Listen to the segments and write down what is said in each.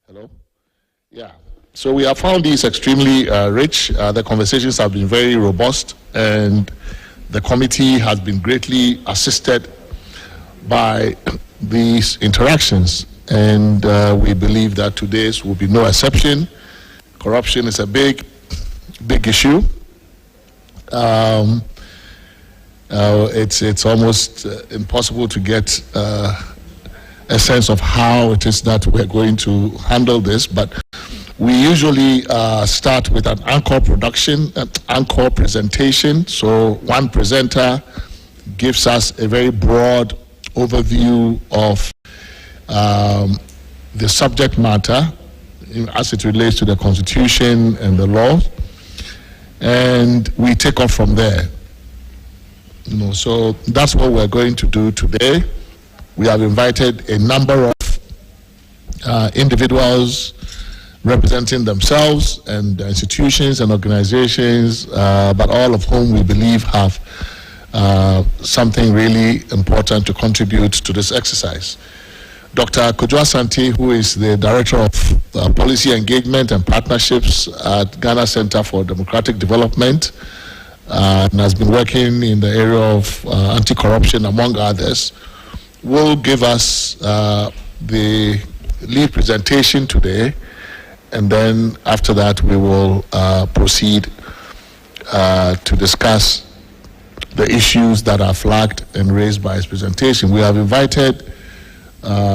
Hello? Yeah. So we have found these extremely rich. The conversations have been very robust, and the committee has been greatly assisted by these interactions. And we believe that today's will be no exception. Corruption is a big issue. It's almost impossible to get a sense of how it is that we're going to handle this, but we usually start with an anchor presentation. So one presenter gives us a very broad overview of the subject matter as it relates to the Constitution and the law, and we take off from there. So that's what we're going to do today. We have invited a number of individuals representing themselves and institutions and organizations, but all of whom we believe have something really important to contribute to this exercise. Dr. Kojo Asante, who is the Director of Policy Engagement and Partnerships at Ghana Center for Democratic Development, and has been working in the area of anti-corruption, among others, will give us the lead presentation today, and then after that we will proceed to discuss the issues that are flagged and raised by his presentation. We have invited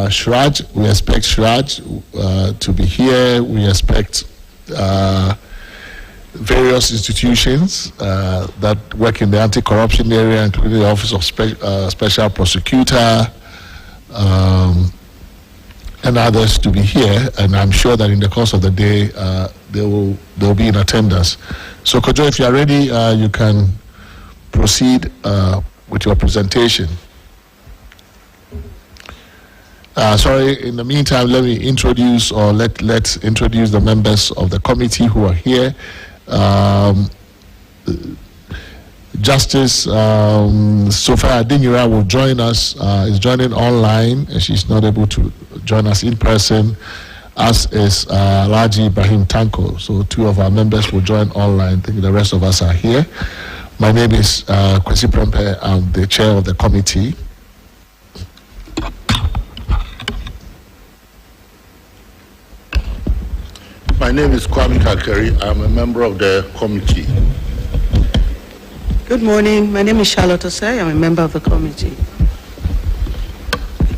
Shraj. We expect Shraj to be here. We expect various institutions that work in the anti-corruption area, including the Office of Special Prosecutor, and others to be here. And I'm sure that in the course of the day, they'll be in attendance. So, Kojo, if you are ready, you can proceed with your presentation. Sorry, in the meantime, let me introduce, or let's introduce the members of the committee who are here. Justice Sophia Adinyira will join us, is joining online, and she's not able to join us in person, as is Alhaji Ibrahim Tanko. So two of our members will join online. I think the rest of us are here. My name is Kwesi Prempe. I'm the chair of the committee. My name is Kwame Kakeri. I'm a member of the committee. Good morning. My name is Charlotte Osei. I'm a member of the committee.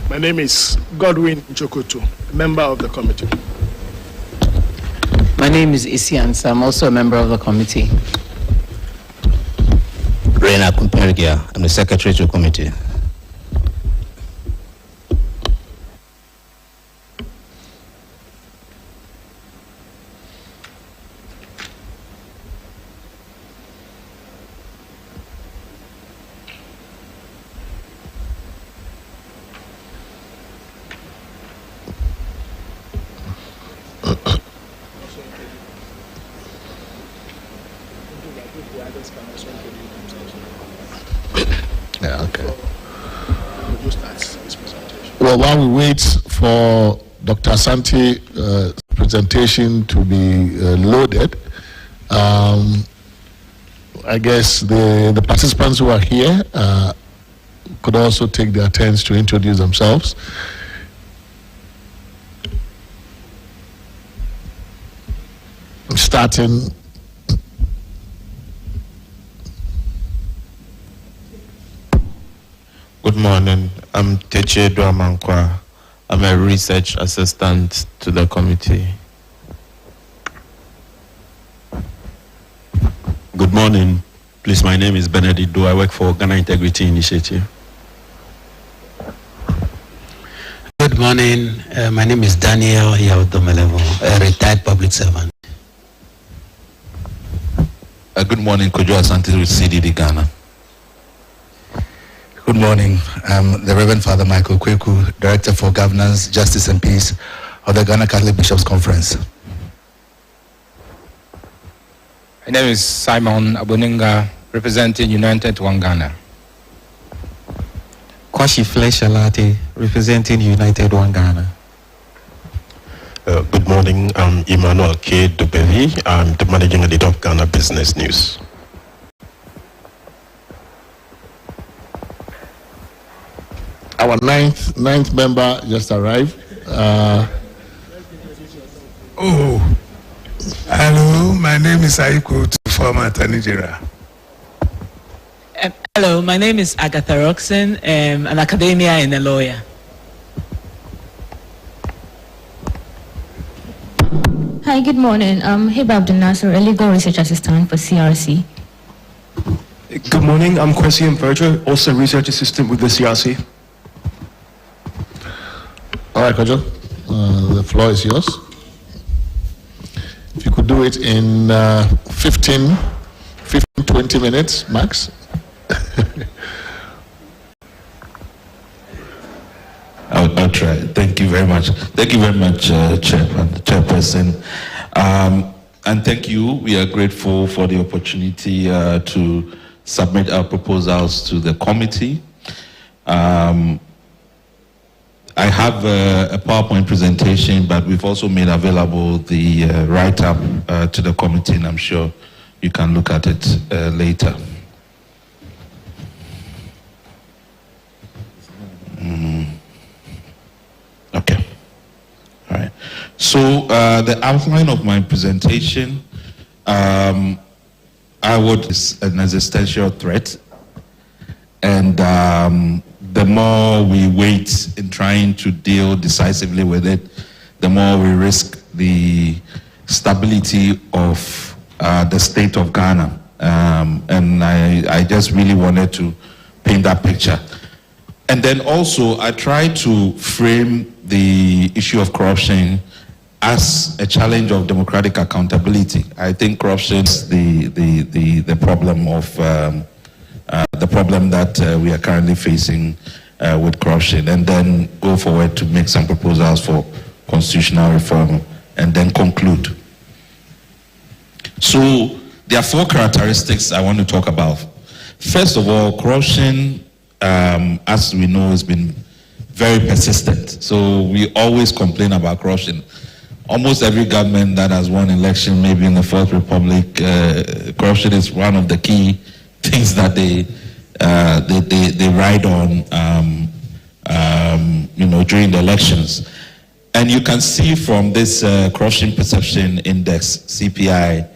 My name is Godwin Jokoto, a member of the committee. My name is Isiansa. I'm also a member of the committee. Reina Kumperigia. I'm the secretary to the committee. Yeah, okay. Well, while we wait for Dr. Asante's presentation to be loaded, I guess the participants who are here could also take their turns to introduce themselves. Starting. Good morning. I'm Teche Duamankwa. I'm a research assistant to the committee. Good morning. Please, my name is Benedict Do. I work for Ghana Integrity Initiative. Good morning. My name is Daniel Yaudomelevo, a retired public servant. Good morning, Kojo Asante with CDD Ghana. Good morning. I'm the Reverend Father Michael Kweku, Director for Governance, Justice and Peace of the Ghana Catholic Bishops Conference. My name is Simon Aboninga, representing United One Ghana. Kwashi Fleshalate, representing United One Ghana. Good morning. I'm Emmanuel K. Dubevi. I'm the managing editor of Ghana Business News. Our ninth member just arrived. Hello, my name is Aiko, former Attorney General. Hello, my name is Agatha Roxon, an academia and a lawyer. Hi, good morning. I'm Hiba Abdul Nasser, a legal research assistant for CRC. Good morning. I'm Kwesi Mperja, also research assistant with the CRC. All right, Kojo, the floor is yours. If you could do it in 20 minutes max. I'll try. Thank you very much. Thank you very much, Chairperson. And thank you. We are grateful for the opportunity to submit our proposals to the committee. I have a PowerPoint presentation, but we've also made available the write-up to the committee, and I'm sure you can look at it later. Okay. All right. So the outline of my presentation, I would is an existential threat, and the more we wait in trying to deal decisively with it, the more we risk the stability of the state of Ghana. And I just really wanted to paint that picture. And then also, I tried to frame the issue of corruption as a challenge of democratic accountability. I think corruption is the problem of the problem that we are currently facing with corruption, and then go forward to make some proposals for constitutional reform, and then conclude. So there are 4 characteristics I want to talk about. First of all, corruption, as we know, has been very persistent. So we always complain about corruption. Almost every government that has won election, maybe in the Fourth Republic, corruption is one of the key things that they ride on, during the elections. And you can see from this corruption perception index, CPI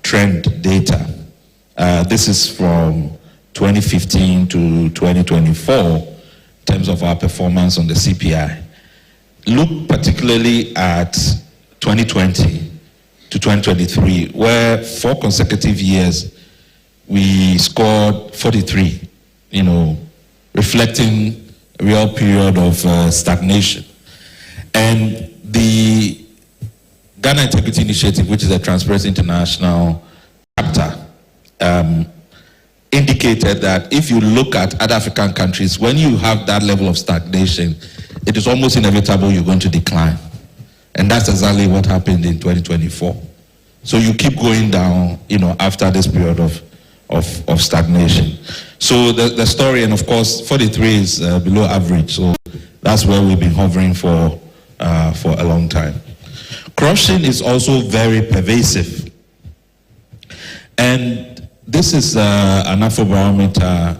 trend data, this is from 2015 to 2024 in terms of our performance on the CPI. Look particularly at 2020 to 2023, where 4 consecutive years we scored 43, reflecting a real period of stagnation. And the Ghana Integrity Initiative, which is a Transparency International chapter, indicated that if you look at other African countries, when you have that level of stagnation, it is almost inevitable you're going to decline. And that's exactly what happened in 2024. So you keep going down, after this period of stagnation. So the story, and of course, 43 is below average. So that's where we've been hovering for a long time. Corruption is also very pervasive. And this is an Afrobarometer.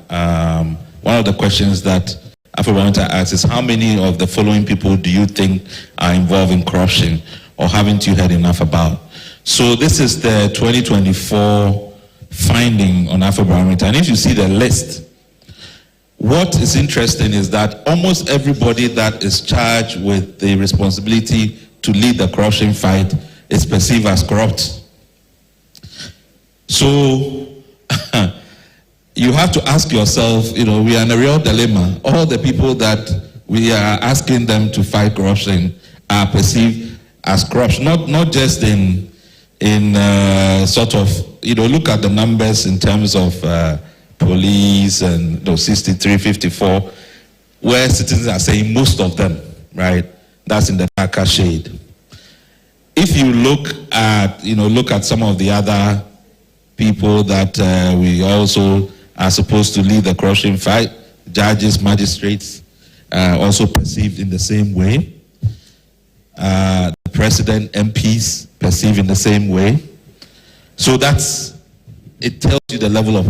One of the questions that Afrobarometer asks is, how many of the following people do you think are involved in corruption, or haven't you heard enough about? So this is the 2024 finding on Afrobarometer. And if you see the list, what is interesting is that almost everybody that is charged with the responsibility to lead the corruption fight is perceived as corrupt. So you have to ask yourself, we are in a real dilemma. All the people that we are asking them to fight corruption are perceived as corrupt, not just in sort of, look at the numbers in terms of police and 63, 54, where citizens are saying most of them, right? That's in the darker shade. If you look at some of the other people that we also are supposed to lead the corruption fight, judges, magistrates, also perceived in the same way. the president, MPs perceive in the same way. So it tells you the level of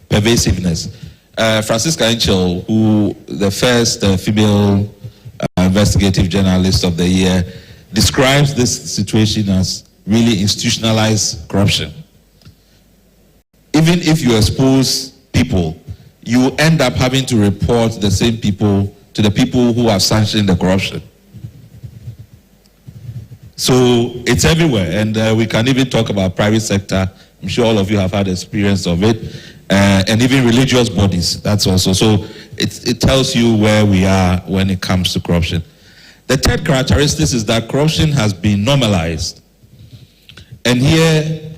pervasiveness. Francisca Enchel, who the first female investigative journalist of the year, describes this situation as really institutionalized corruption. Even if you expose people, you end up having to report the same people to the people who have sanctioned the corruption. So it's everywhere, and we can even talk about private sector. I'm sure all of you have had experience of it, and even religious bodies. That's also so. It tells you where we are when it comes to corruption. The third characteristic is that corruption has been normalized, and here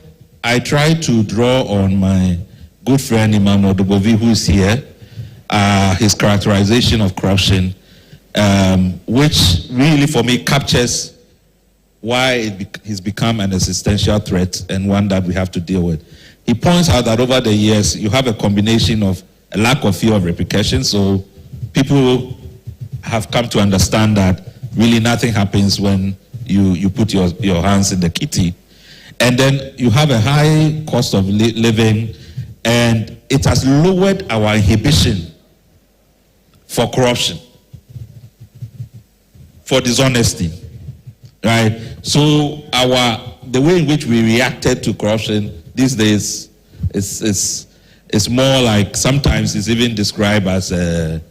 I try to draw on my good friend Emmanuel Dubovi, who is here, his characterization of corruption, which really for me captures why he's become an existential threat and one that we have to deal with. He points out that over the years, you have a combination of a lack of fear of repercussions, so people have come to understand that really nothing happens when you put your hands in the kitty. And then you have a high cost of living, and it has lowered our inhibition for corruption, for dishonesty, right? So the way in which we reacted to corruption these days is more like, sometimes it's even described as God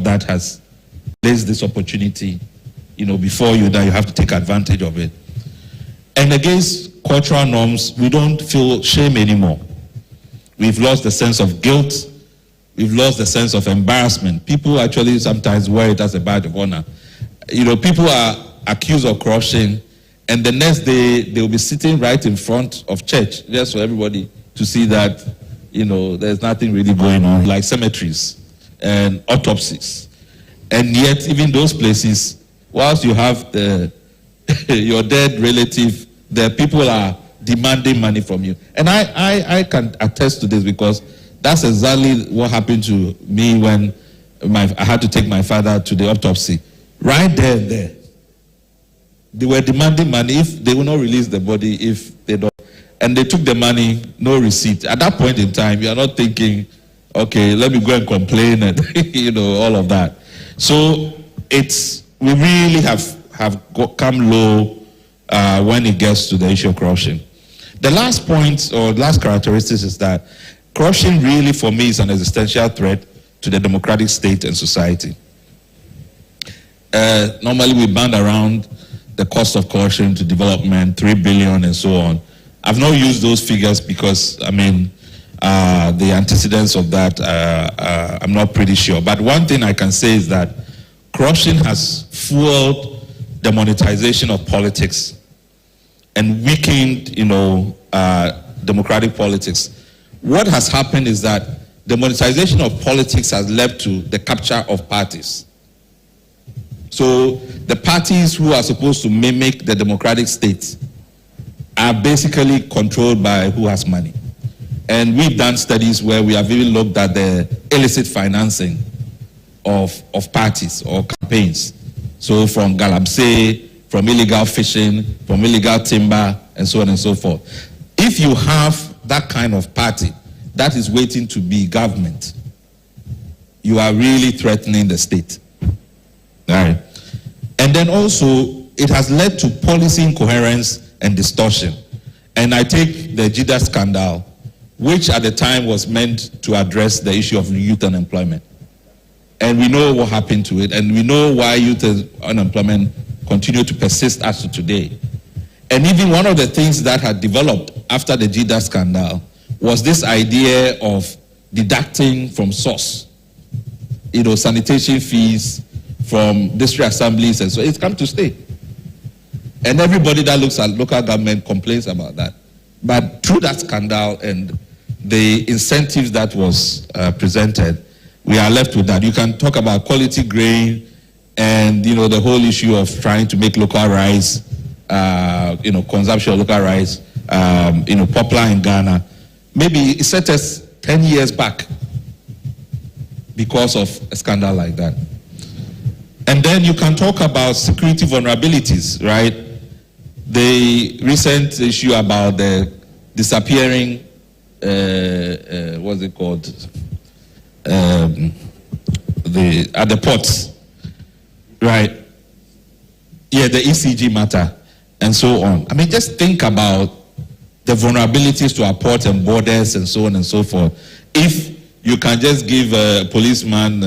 that has placed this opportunity, before you, that you have to take advantage of it. And against cultural norms, we don't feel shame anymore. We've lost the sense of guilt. We've lost the sense of embarrassment. People actually sometimes wear it as a badge of honor. People are accused of corruption, and the next day they'll be sitting right in front of church just for everybody to see that, there's nothing really going on, like cemeteries and autopsies. And yet, even those places, whilst you have your dead relative, the people are demanding money from you. And I can attest to this, because that's exactly what happened to me when I had to take my father to the autopsy. Right there and there, they were demanding money if they will not release the body, if they don't. And they took the money, no receipt. At that point in time, you are not thinking, okay, let me go and complain and all of that. So we really have come low when it gets to the issue of corruption. The last point, or last characteristic, is that corruption really, for me, is an existential threat to the democratic state and society. Normally, we band around the cost of corruption to development, 3 billion and so on. I've not used those figures because, the antecedents of that, I'm not pretty sure. But one thing I can say is that corruption has fueled the monetization of politics and weakened, democratic politics. What has happened is that the monetization of politics has led to the capture of parties. So the parties who are supposed to mimic the democratic state are basically controlled by who has money. And we've done studies where we have even looked at the illicit financing of parties or campaigns. So from galamsey, from illegal fishing, from illegal timber, and so on and so forth. If you have that kind of party that is waiting to be government, you are really threatening the state. All right. And then also, it has led to policy incoherence and distortion. And I take the JIDA scandal, which at the time was meant to address the issue of youth unemployment. And we know what happened to it, and we know why youth unemployment continued to persist as to today. And even one of the things that had developed after the JIDA scandal was this idea of deducting from source, sanitation fees from district assemblies, and so it's come to stay. And everybody that looks at local government complains about that. But through that scandal and the incentives that was presented, we are left with that. You can talk about quality grain and the whole issue of trying to make local rice, consumption of local rice, popular in Ghana. Maybe it set us 10 years back because of a scandal like that. And then you can talk about security vulnerabilities, right? The recent issue about the disappearing, what's it called? At the ports, right? Yeah, the ECG matter, and so on. I mean, just think about the vulnerabilities to our ports and borders and so on and so forth. If you can just give a policeman,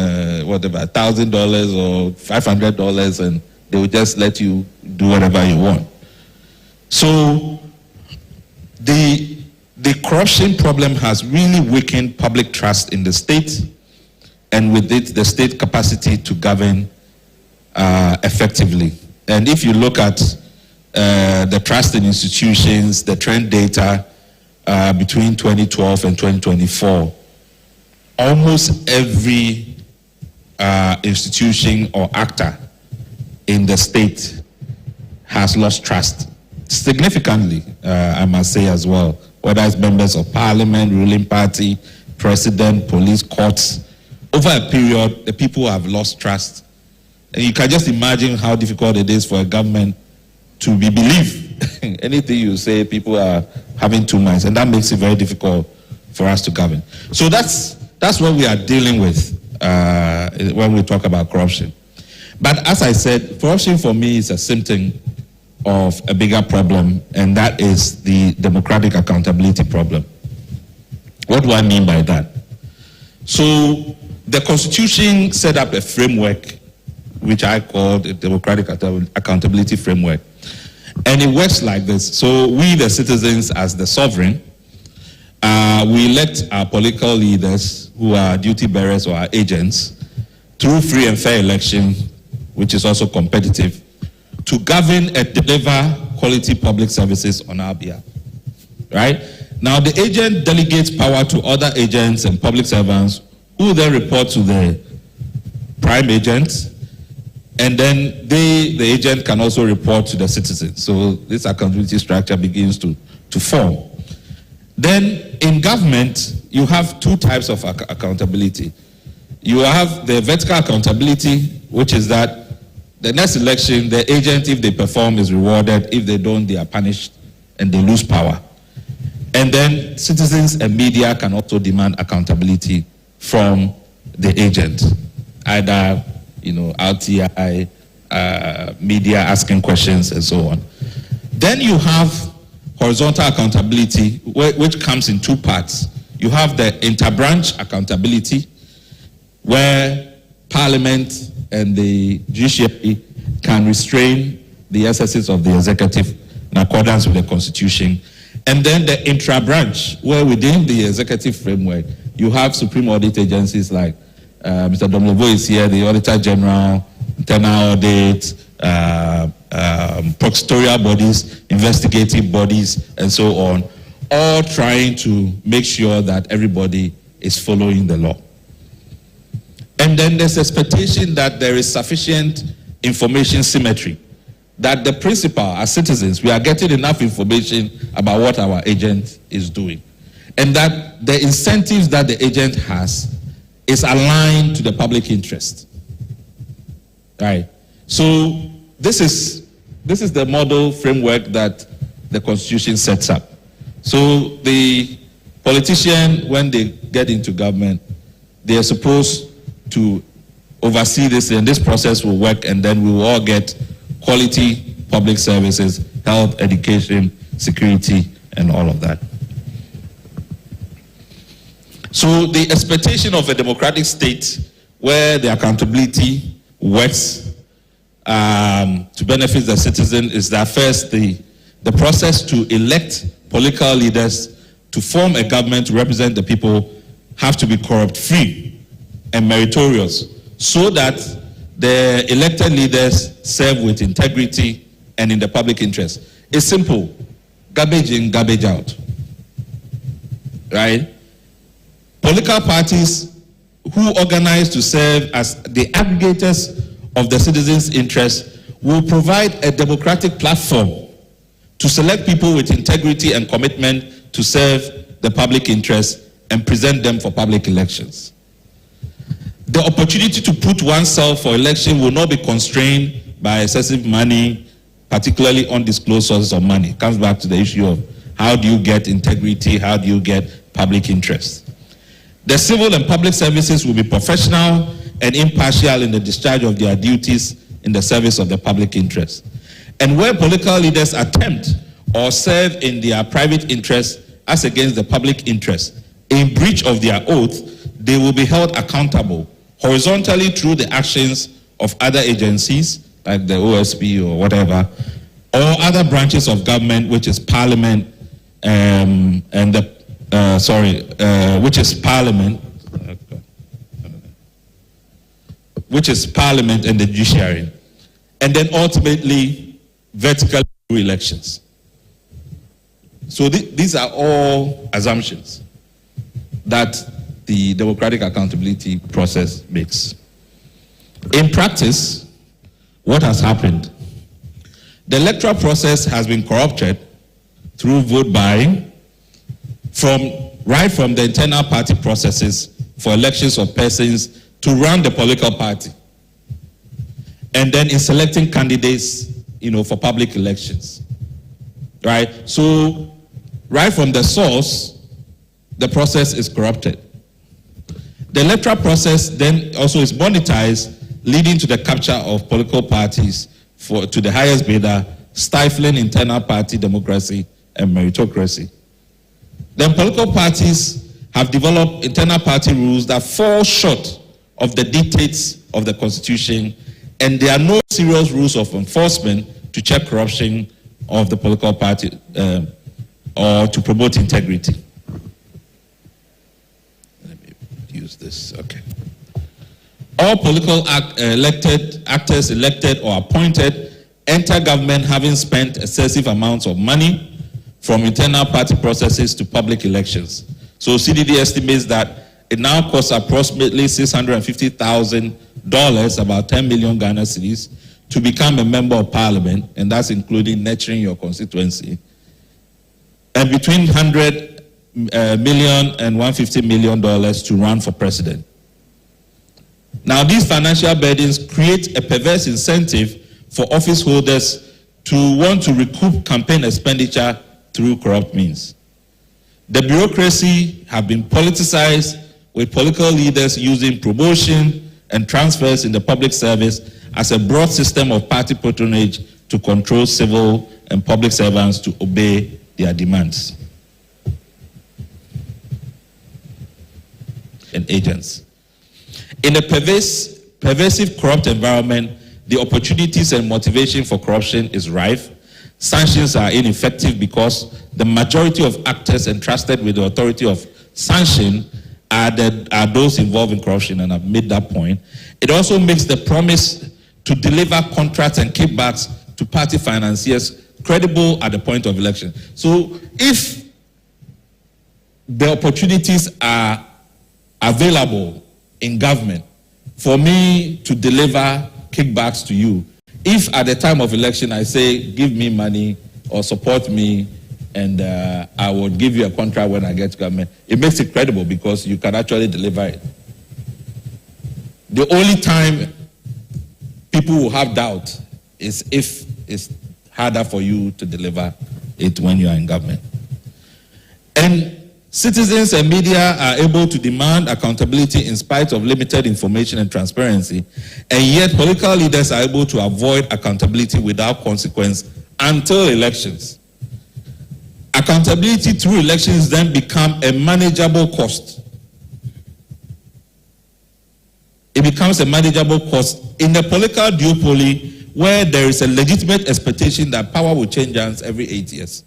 whatever, $1,000 or $500 and they will just let you do whatever you want. So the corruption problem has really weakened public trust in the state, and with it, the state capacity to govern effectively. And if you look at the trust in institutions, the trend data between 2012 and 2024, almost every institution or actor in the state has lost trust significantly, I must say as well, whether it's members of parliament, ruling party, president, police, courts. Over a period, the people have lost trust. And you can just imagine how difficult it is for a government to be believed. Anything you say, people are having two minds, and that makes it very difficult for us to govern. So that's what we are dealing with when we talk about corruption. But as I said, corruption for me is a symptom of a bigger problem, and that is the democratic accountability problem. What do I mean by that? So the Constitution set up a framework which I call the democratic accountability framework. And it works like this. So we, the citizens, as the sovereign, we elect our political leaders who are duty bearers or our agents through free and fair election, which is also competitive, to govern and deliver quality public services on our behalf, right? Now, the agent delegates power to other agents and public servants who then report to the prime agent, and then the agent can also report to the citizen. So this accountability structure begins to form. Then in government, you have two types of accountability. You have the vertical accountability, which is that the next election, the agent, if they perform, is rewarded. If they don't, they are punished and they lose power. And then citizens and media can also demand accountability from the agent, either RTI, media asking questions, and so on. Then you have horizontal accountability, which comes in two parts. You have the interbranch accountability, where Parliament and the judiciary can restrain the excesses of the executive in accordance with the Constitution. And then the intra-branch, where within the executive framework, you have supreme audit agencies like Mr. Domlevo is here, the Auditor General, internal audit, prosecutorial bodies, investigative bodies, and so on, all trying to make sure that everybody is following the law. And then there's expectation that there is sufficient information symmetry, that the principal, as citizens, we are getting enough information about what our agent is doing, and that the incentives that the agent has is aligned to the public interest. Right? So this is the model framework that the Constitution sets up. So the politician, when they get into government, they are supposed to oversee this, and this process will work, and then we will all get quality public services, health, education, security, and all of that. So the expectation of a democratic state where the accountability works to benefit the citizen is that first the process to elect political leaders to form a government to represent the people have to be corrupt-free and meritorious, so that the elected leaders serve with integrity and in the public interest. It's simple. Garbage in, garbage out. Right? Political parties who organize to serve as the aggregators of the citizens' interests will provide a democratic platform to select people with integrity and commitment to serve the public interest and present them for public elections. the opportunity to put oneself for election will not be constrained by excessive money, particularly undisclosed sources of money. It comes back to the issue of how do you get integrity, how do you get public interest. The civil and public services will be professional and impartial in the discharge of their duties in the service of the public interest. And where political leaders attempt or serve in their private interest as against the public interest in breach of their oath, they will be held accountable horizontally through the actions of other agencies like the OSP or whatever, or other branches of government, which is Parliament which is Parliament and the judiciary, and then ultimately vertical elections. So these are all assumptions that the democratic accountability process makes. In practice, what has happened? The electoral process has been corrupted through vote buying, right from the internal party processes for elections of persons to run the political party, and then in selecting candidates, for public elections, right? So, right from the source, the process is corrupted. The electoral process then also is monetized, leading to the capture of political parties to the highest bidder, stifling internal party democracy and meritocracy. Then political parties have developed internal party rules that fall short of the dictates of the Constitution, and there are no serious rules of enforcement to check corruption of the political party or to promote integrity. Let me use this, okay. All political actors elected or appointed enter government having spent excessive amounts of money from internal party processes to public elections. So CDD estimates that it now costs approximately $650,000, about 10 million Ghana cedis, to become a member of parliament, and that's including nurturing your constituency. And between $100 million and $150 million to run for president. Now, these financial burdens create a perverse incentive for office holders to want to recoup campaign expenditure through corrupt means. The bureaucracy have been politicized, with political leaders using promotion and transfers in the public service as a broad system of party patronage to control civil and public servants to obey their demands and agents. In a pervasive corrupt environment, the opportunities and motivation for corruption is rife. Sanctions are ineffective because the majority of actors entrusted with the authority of sanction are those involved in corruption, and I've made that point. It also makes the promise to deliver contracts and kickbacks to party financiers credible at the point of election. So if the opportunities are available in government for me to deliver kickbacks to you, if at the time of election I say, give me money or support me, and I will give you a contract when I get to government, it makes it credible because you can actually deliver it. The only time people will have doubt is if it's harder for you to deliver it when you are in government. And citizens and media are able to demand accountability in spite of limited information and transparency, and yet political leaders are able to avoid accountability without consequence until elections. Accountability through elections then become a manageable cost. It becomes a manageable cost in a political duopoly where there is a legitimate expectation that power will change hands every 8 years.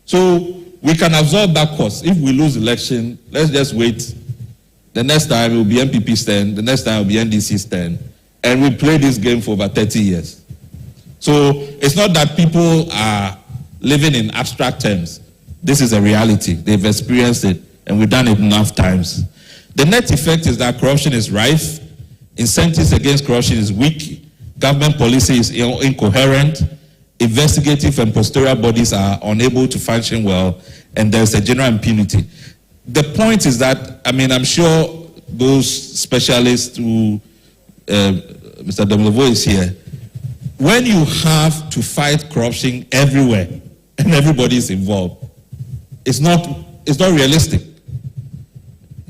So we can absorb that cost. If we lose election, let's just wait. The next time it will be MPP's turn, the next time it will be NDC's turn, and we play this game for over 30 years. So it's not that people are living in abstract terms. This is a reality. They've experienced it, and we've done it enough times. The net effect is that corruption is rife, incentives against corruption is weak, government policy is incoherent, investigative and prosecutorial bodies are unable to function well, and there's a general impunity. The point is that, I'm sure those specialists who Mr. Domelevo is here, when you have to fight corruption everywhere and everybody is involved, it's not realistic.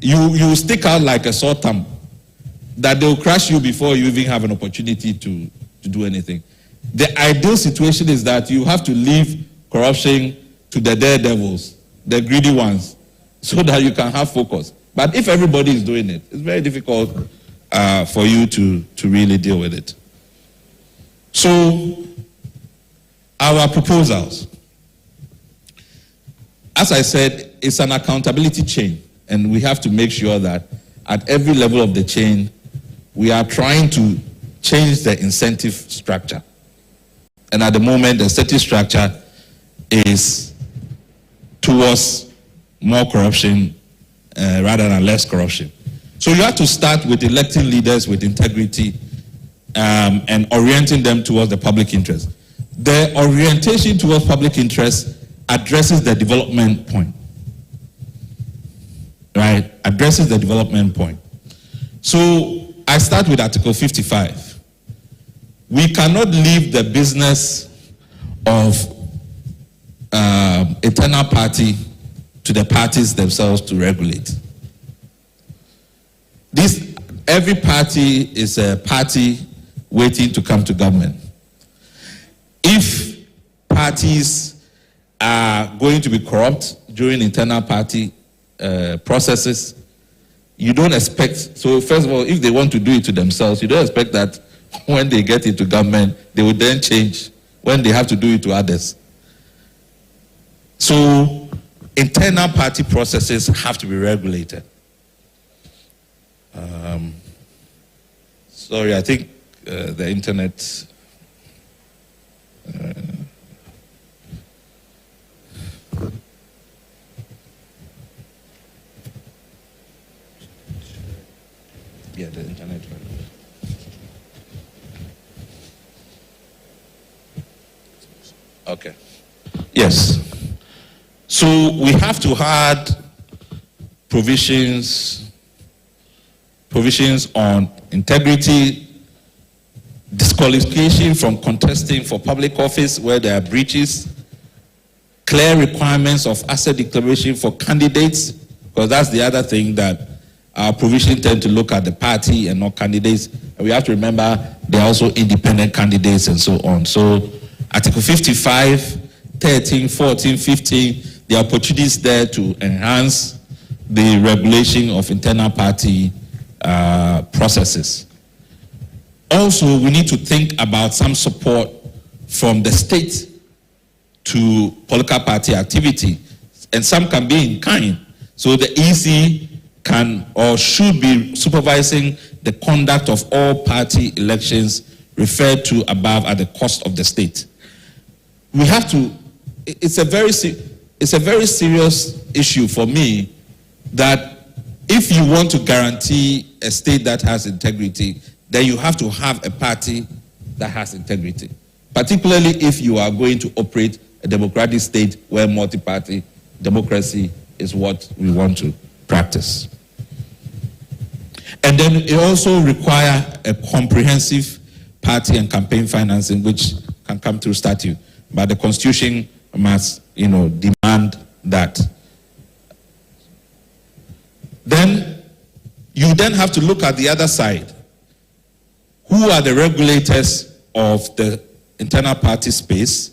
You stick out like a sore thumb that they'll crush you before you even have an opportunity to do anything. The ideal situation is that you have to leave corruption to the daredevils, the greedy ones, so that you can have focus. But if everybody is doing it, it's very difficult for you to really deal with it. So, our proposals. As I said, it's an accountability chain, and we have to make sure that at every level of the chain, we are trying to change the incentive structure. And at the moment, the incentive structure is towards more corruption rather than less corruption. So you have to start with electing leaders with integrity and orienting them towards the public interest. The orientation towards public interest addresses the development point. Right? Addresses the development point. So I start with Article 55. We cannot leave the business of internal party to the parties themselves to regulate. Every party is a party waiting to come to government. If parties are going to be corrupt during internal party processes, you don't expect, so first of all, if they want to do it to themselves, you don't expect that when they get into government, they will then change when they have to do it to others. So, internal party processes have to be regulated. Sorry, I think the internet. Yeah, the internet. Okay. Yes. So we have to add provisions on integrity, disqualification from contesting for public office where there are breaches, clear requirements of asset declaration for candidates, because that's the other thing that our provisions tend to look at the party and not candidates. And we have to remember there are also independent candidates and so on. So Article 55, 13, 14, 15, the opportunities there to enhance the regulation of internal party processes. Also, we need to think about some support from the state to political party activity, and some can be in kind. So the EC can or should be supervising the conduct of all party elections referred to above at the cost of the state. We have to, it's a very serious issue for me that if you want to guarantee a state that has integrity, then you have to have a party that has integrity, particularly if you are going to operate a democratic state where multi-party democracy is what we want to practice. And then it also requires a comprehensive party and campaign financing, which can come through statute, but the Constitution must, demand that. Then you then have to look at the other side. Who are the regulators of the internal party space?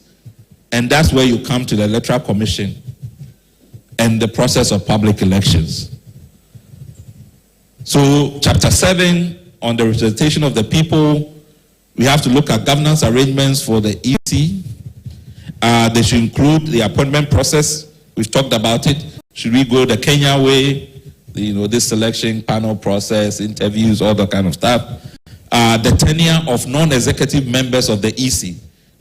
And that's where you come to the Electoral Commission and the process of public elections. So, Chapter 7 on the representation of the people, we have to look at governance arrangements for the EC. They should include the appointment process. We've talked about it. Should we go the Kenya way? This selection panel process, interviews, all that kind of stuff. The tenure of non-executive members of the EC.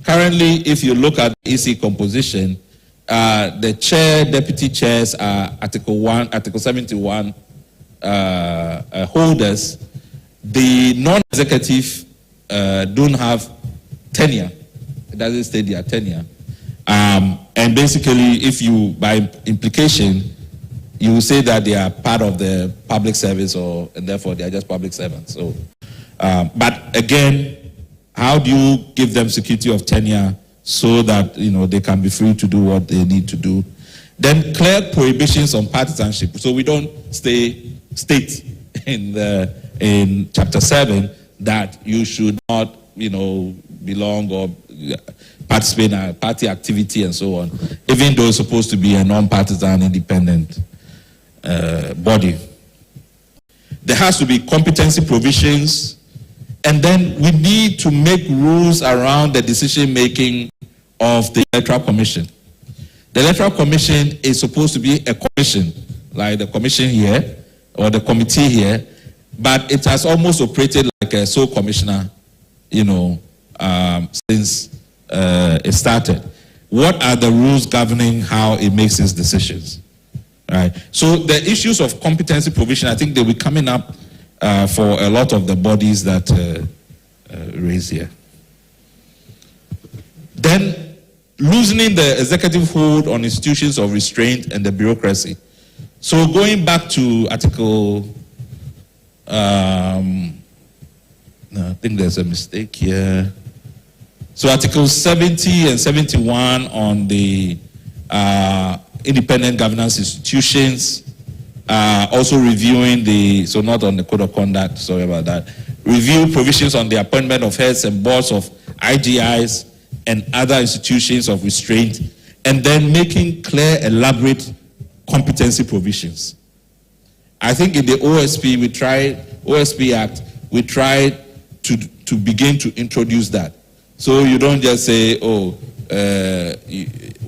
Currently, if you look at the EC composition, the chair, deputy chairs are Article 71 holders. The non-executive don't have tenure. It doesn't state their tenure. And basically, if you, by implication, you will say that they are part of the public service, and therefore they are just public servants. So, but again, how do you give them security of tenure so that they can be free to do what they need to do? Then clear prohibitions on partisanship, so we don't state in Chapter 7 that you should not belong or participate in a party activity and so on, even though it's supposed to be a non-partisan independent body. There has to be competency provisions, and then we need to make rules around the decision-making of the Electoral Commission. The Electoral Commission is supposed to be a commission, like the commission here, or the committee here, but it has almost operated like a sole commissioner, since it started. What are the rules governing how it makes its decisions? Right. So the issues of competency provision, I think they'll be coming up for a lot of the bodies that raise here. Then loosening the executive hold on institutions of restraint and the bureaucracy. So going back to Article, I think there's a mistake here. So Article 70 and 71 on the independent governance institutions, also reviewing so not on the code of conduct, sorry about that, review provisions on the appointment of heads and boards of IGIs and other institutions of restraint, and then making clear, elaborate competency provisions. I think in the OSP Act, we tried to begin to introduce that. So you don't just say,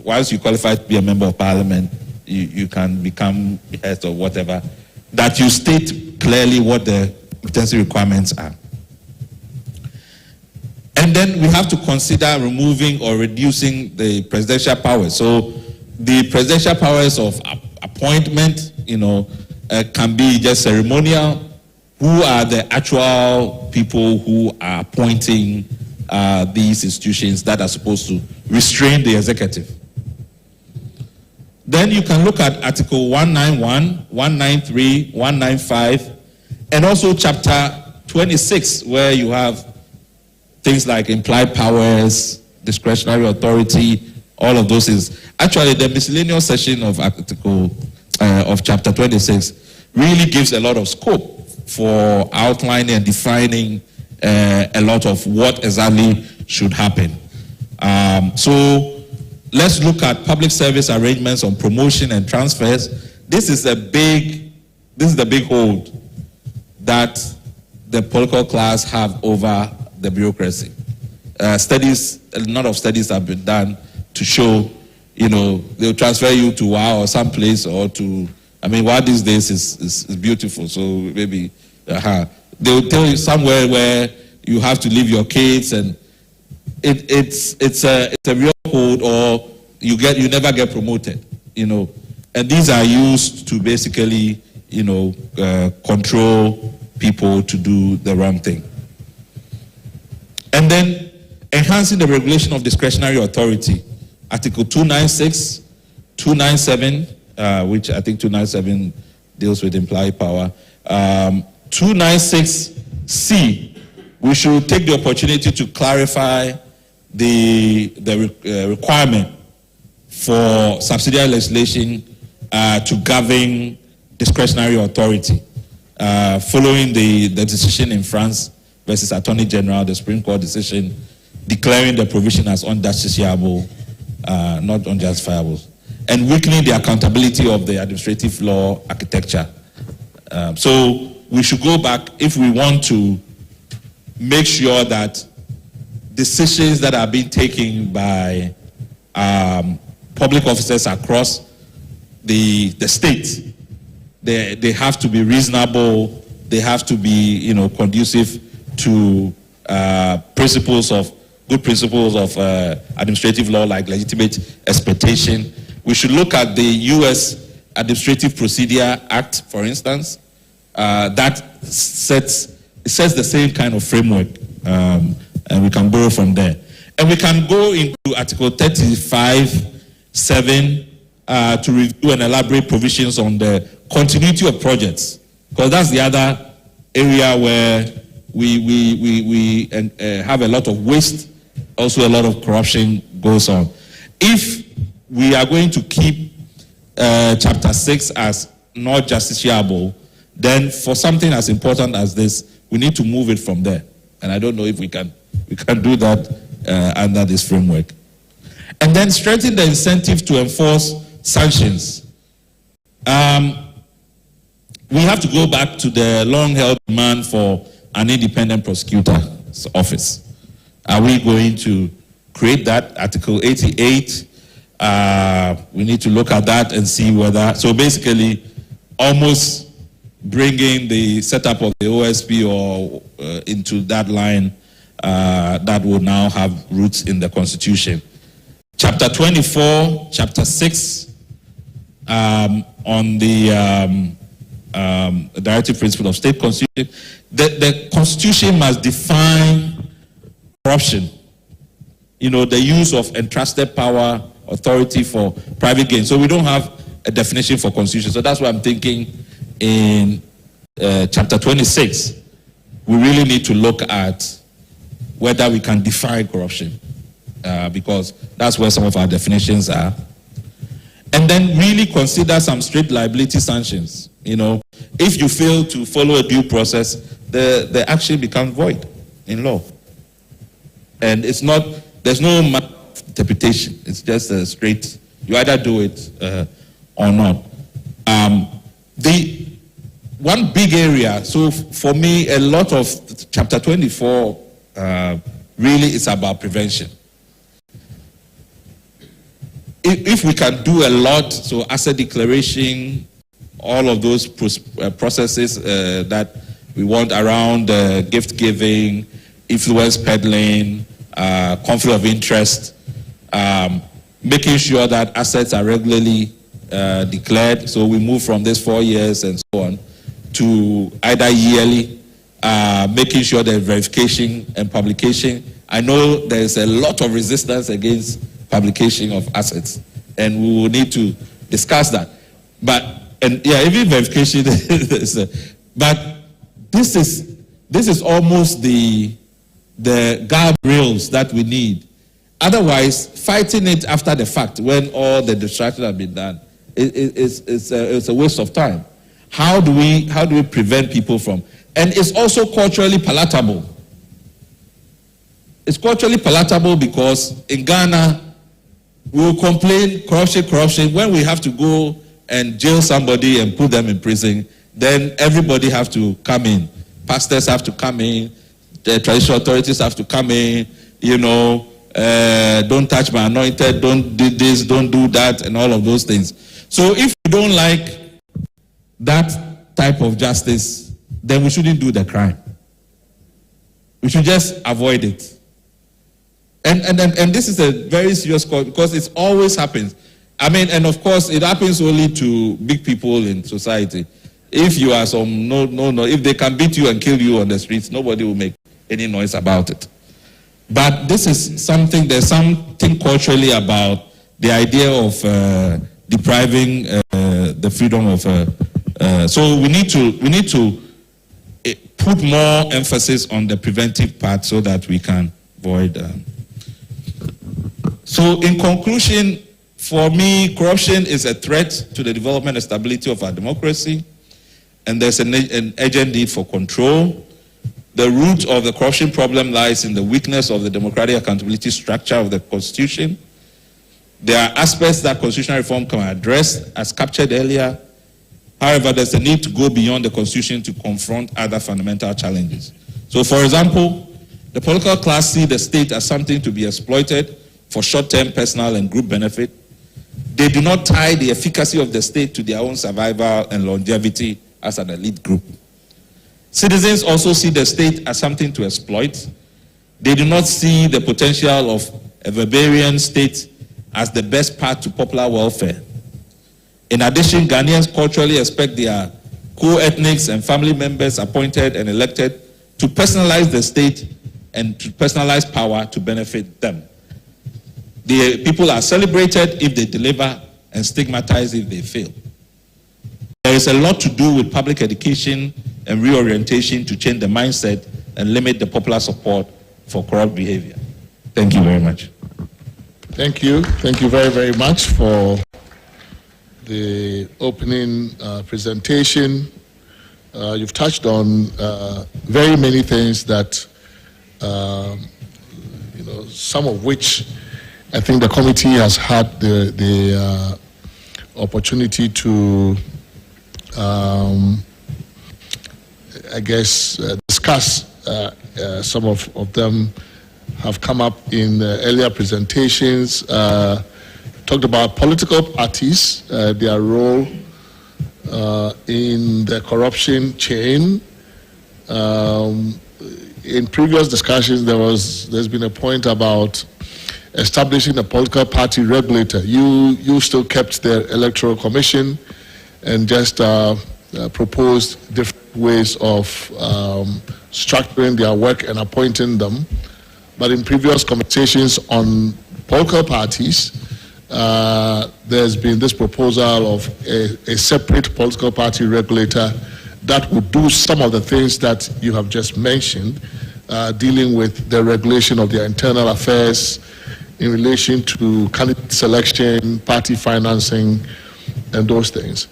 once you qualify to be a member of parliament, you can become head or whatever, that you state clearly what the competency requirements are. And then we have to consider removing or reducing the presidential powers. So the presidential powers of appointment, can be just ceremonial. Who are the actual people who are appointing these institutions that are supposed to restrain the executive? Then you can look at Article 191, 193, 195, and also Chapter 26, where you have things like implied powers, discretionary authority, all of those things. Actually, the miscellaneous section of of Chapter 26 really gives a lot of scope for outlining and defining a lot of what exactly should happen. So let's look at public service arrangements on promotion and transfers. This is the big hold that the political class have over the bureaucracy. A lot of studies have been done to show, they'll transfer you to WOW or someplace, or to, WOW these days is beautiful, so maybe, they'll tell you somewhere where you have to leave your kids, and it's a real code, or you never get promoted, and these are used to basically, control people to do the wrong thing. And then enhancing the regulation of discretionary authority. Article 296, 297, which I think 297 deals with implied power. 296C, we should take the opportunity to clarify the requirement for subsidiary legislation to govern discretionary authority, following the decision in France versus Attorney General, the Supreme Court decision declaring the provision as unjusticiable, not unjustifiable, and weakening the accountability of the administrative law architecture. So we should go back if we want to make sure that decisions that are being taken by public officers across the state, they have to be reasonable, they have to be conducive to good principles of administrative law, like legitimate expectation. We should look at the U.S. Administrative Procedure Act, for instance, that sets the same kind of framework, and we can borrow from there. And we can go into Article 35(7), to review and elaborate provisions on the continuity of projects, because that's the other area where we have a lot of waste, also a lot of corruption goes on. If we are going to keep Chapter 6 as not justiciable, then for something as important as this, we need to move it from there. And I don't know if we can do that under this framework. And then strengthen the incentive to enforce sanctions. We have to go back to the long-held demand for an independent prosecutor's office. Are we going to create that? Article 88, we need to look at that and see whether, so basically almost bringing the setup of the OSP or into that line that will now have roots in the Constitution. Chapter 24, Chapter 6, on the directive principle of state constitution. The Constitution must define corruption. You know, the use of entrusted power, authority for private gain. So we don't have a definition for constitution. So that's why I'm thinking in Chapter 26, we really need to look at whether we can define corruption, because that's where some of our definitions are. And then really consider some strict liability sanctions. You know, if you fail to follow a due process, the action becomes void in law. And it's not, there's no interpretation. It's just a straight, you either do it or not. The one big area, so for me, a lot of Chapter 24 really is about prevention. If we can do a lot, so asset declaration, all of those processes that we want around gift giving, influence peddling, conflict of interest, making sure that assets are regularly declared. So we move from this 4 years and so on to either yearly, making sure there's verification and publication. I know there's a lot of resistance against publication of assets, and we will need to discuss that. But, and yeah, even verification, but this is almost the guardrails that we need. Otherwise, fighting it after the fact, when all the distractions have been done, it's a waste of time. How do we prevent people from? And it's also culturally palatable. It's culturally palatable because in Ghana, we will complain corruption. When we have to go and jail somebody and put them in prison, then everybody have to come in. Pastors have to come in. The traditional authorities have to come in. You know, don't touch my anointed, don't do this, don't do that, and all of those things. So if you don't like that type of justice, then we shouldn't do the crime. We should just avoid it. And this is a very serious cause because it always happens. I mean, and of course, it happens only to big people in society. If you are if they can beat you and kill you on the streets, nobody will make any noise about it. But this is something, there's something culturally about the idea of depriving the freedom of, so we need to put more emphasis on the preventive part so that we can avoid. So in conclusion, for me, corruption is a threat to the development and stability of our democracy, and there's an urgent need for control. The root of the corruption problem lies in the weakness of the democratic accountability structure of the Constitution. There are aspects that constitutional reform can address, as captured earlier. However, there's a need to go beyond the Constitution to confront other fundamental challenges. So, for example, the political class see the state as something to be exploited for short-term personal and group benefit. They do not tie the efficacy of the state to their own survival and longevity as an elite group. Citizens also see the state as something to exploit. They do not see the potential of a barbarian state as the best path to popular welfare. In addition, Ghanaians culturally expect their co-ethnics and family members appointed and elected to personalize the state and to personalize power to benefit them. The people are celebrated if they deliver and stigmatize if they fail. There is a lot to do with public education and reorientation to change the mindset and limit the popular support for corrupt behavior. Thank you very much. Thank you. Thank you very, very much for the opening presentation. You've touched on very many things that, some of which I think the committee has had the opportunity to, discuss. Some of them have come up in earlier presentations. Talked about political parties, their role in the corruption chain. In previous discussions, there's been a point about establishing a political party regulator. You still kept the Electoral Commission and just proposed different ways of structuring their work and appointing them. But in previous conversations on political parties, there's been this proposal of a separate political party regulator that would do some of the things that you have just mentioned, dealing with the regulation of their internal affairs in relation to candidate selection, party financing, and those things.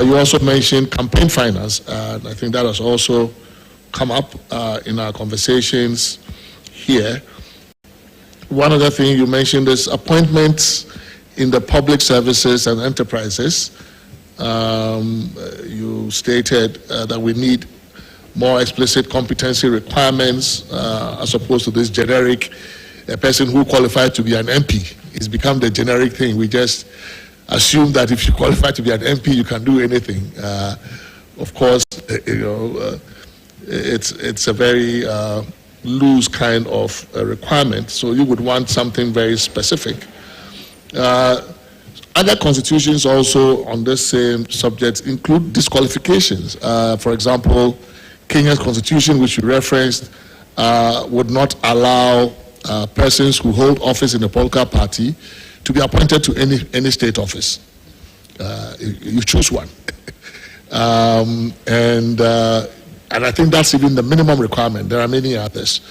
You also mentioned campaign finance, and I think that has also come up in our conversations here. One other thing you mentioned is appointments in the public services and enterprises. You stated that we need more explicit competency requirements as opposed to this generic, a person who qualified to be an MP. It's become the generic thing. We just assume that if you qualify to be an MP, you can do anything. Of course, it's a very loose kind of requirement. So you would want something very specific. Other constitutions also on this same subject include disqualifications. For example, Kenya's constitution, which you referenced, would not allow persons who hold office in a political party to be appointed to any state office. You choose one. And I think that's even the minimum requirement. There are many others.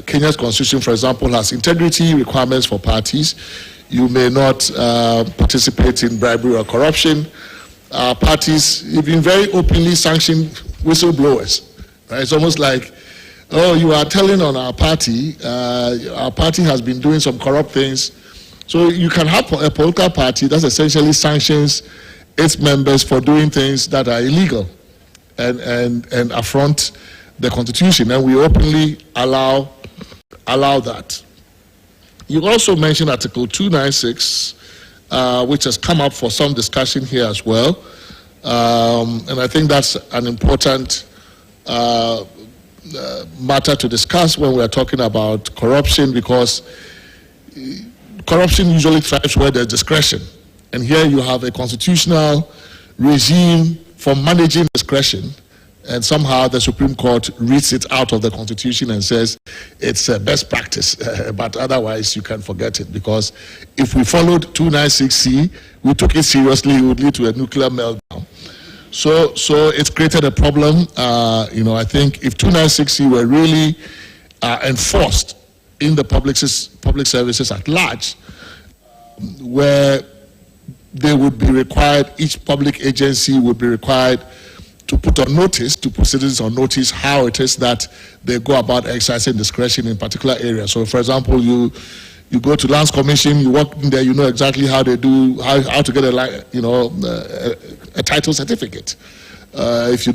Kenya's constitution, for example, has integrity requirements for parties. You may not participate in bribery or corruption. Parties have been very openly sanctioned whistleblowers. Right? It's almost like, oh, you are telling on our party has been doing some corrupt things. So you can have a political party that essentially sanctions its members for doing things that are illegal and affront the Constitution, and we openly allow that. You also mentioned Article 296, which has come up for some discussion here as well, and I think that's an important matter to discuss when we are talking about corruption, because corruption usually thrives where there's discretion, and here you have a constitutional regime for managing discretion, and somehow the Supreme Court reads it out of the Constitution and says it's best practice, but otherwise you can forget it, because if we followed 296C, we took it seriously, it would lead to a nuclear meltdown. So it's created a problem. I think if 296C were really enforced in the public services at large, where they would be required, each public agency would be required to put on notice, to put citizens on notice how it is that they go about exercising discretion in particular areas. So, for example, you go to Lands Commission, you walk in there, you know exactly how they do, how to get a title certificate. If you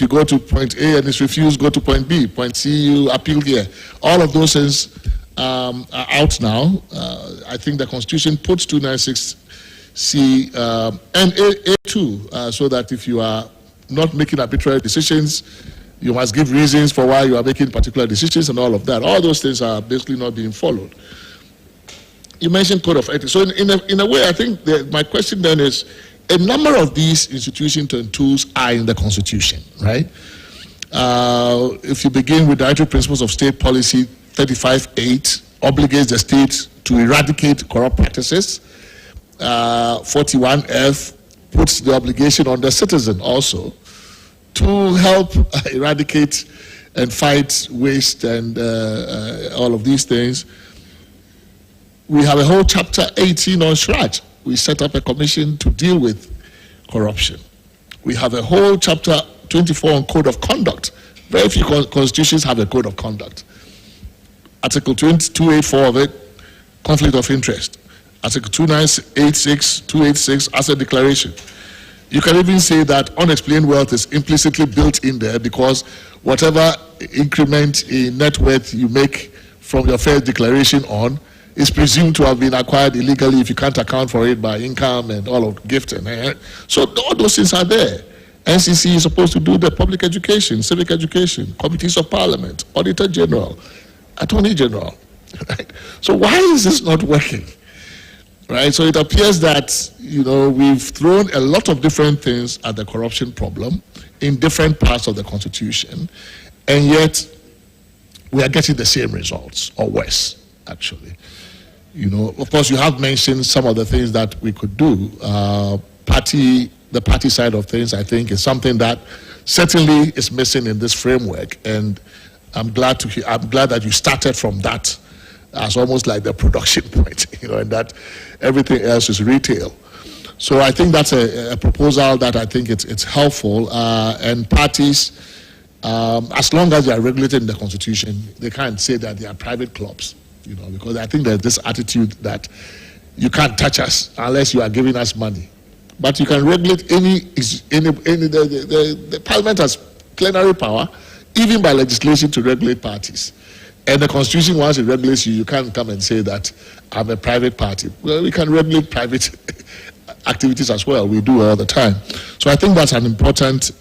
go to point A and it's refused, go to point B. Point C, you appeal here. All of those things are out now. I think the Constitution puts 296C and A2 so that if you are not making arbitrary decisions, you must give reasons for why you are making particular decisions and all of that. All those things are basically not being followed. You mentioned code of ethics. So in a way, I think my question then is, a number of these institutions and tools are in the Constitution, right? If you begin with Dietary Principles of State Policy 35.8, obligates the state to eradicate corrupt practices. 41F puts the obligation on the citizen also to help eradicate and fight waste and all of these things. We have a whole chapter 18 on SHRAJ. We set up a commission to deal with corruption. We have a whole chapter 24 on code of conduct. Very few constitutions have a code of conduct. Article 284 of it, conflict of interest. Article 2986, 286, asset declaration. You can even say that unexplained wealth is implicitly built in there because whatever increment in net worth you make from your first declaration on is presumed to have been acquired illegally if you can't account for it by income and all of gifting. So all those things are there. NCC is supposed to do the public education, civic education, committees of parliament, auditor general, attorney general. Right? So why is this not working? Right? So it appears that, you know, we've thrown a lot of different things at the corruption problem in different parts of the Constitution, and yet we are getting the same results, or worse, actually. You know, of course, you have mentioned some of the things that we could do. The party side of things, I think, is something that certainly is missing in this framework, and I'm glad that you started from that as almost like the production point, you know, and that everything else is retail. So I think that's a proposal that I think it's helpful, and parties, as long as they are regulated in the Constitution, they can't say that they are private clubs, you know, because I think there's this attitude that you can't touch us unless you are giving us money. But you can regulate the Parliament has plenary power, even by legislation, to regulate parties. And the Constitution, once it regulates you, you can't come and say that I'm a private party. Well, we can regulate private activities as well. We do all the time. So I think that's an important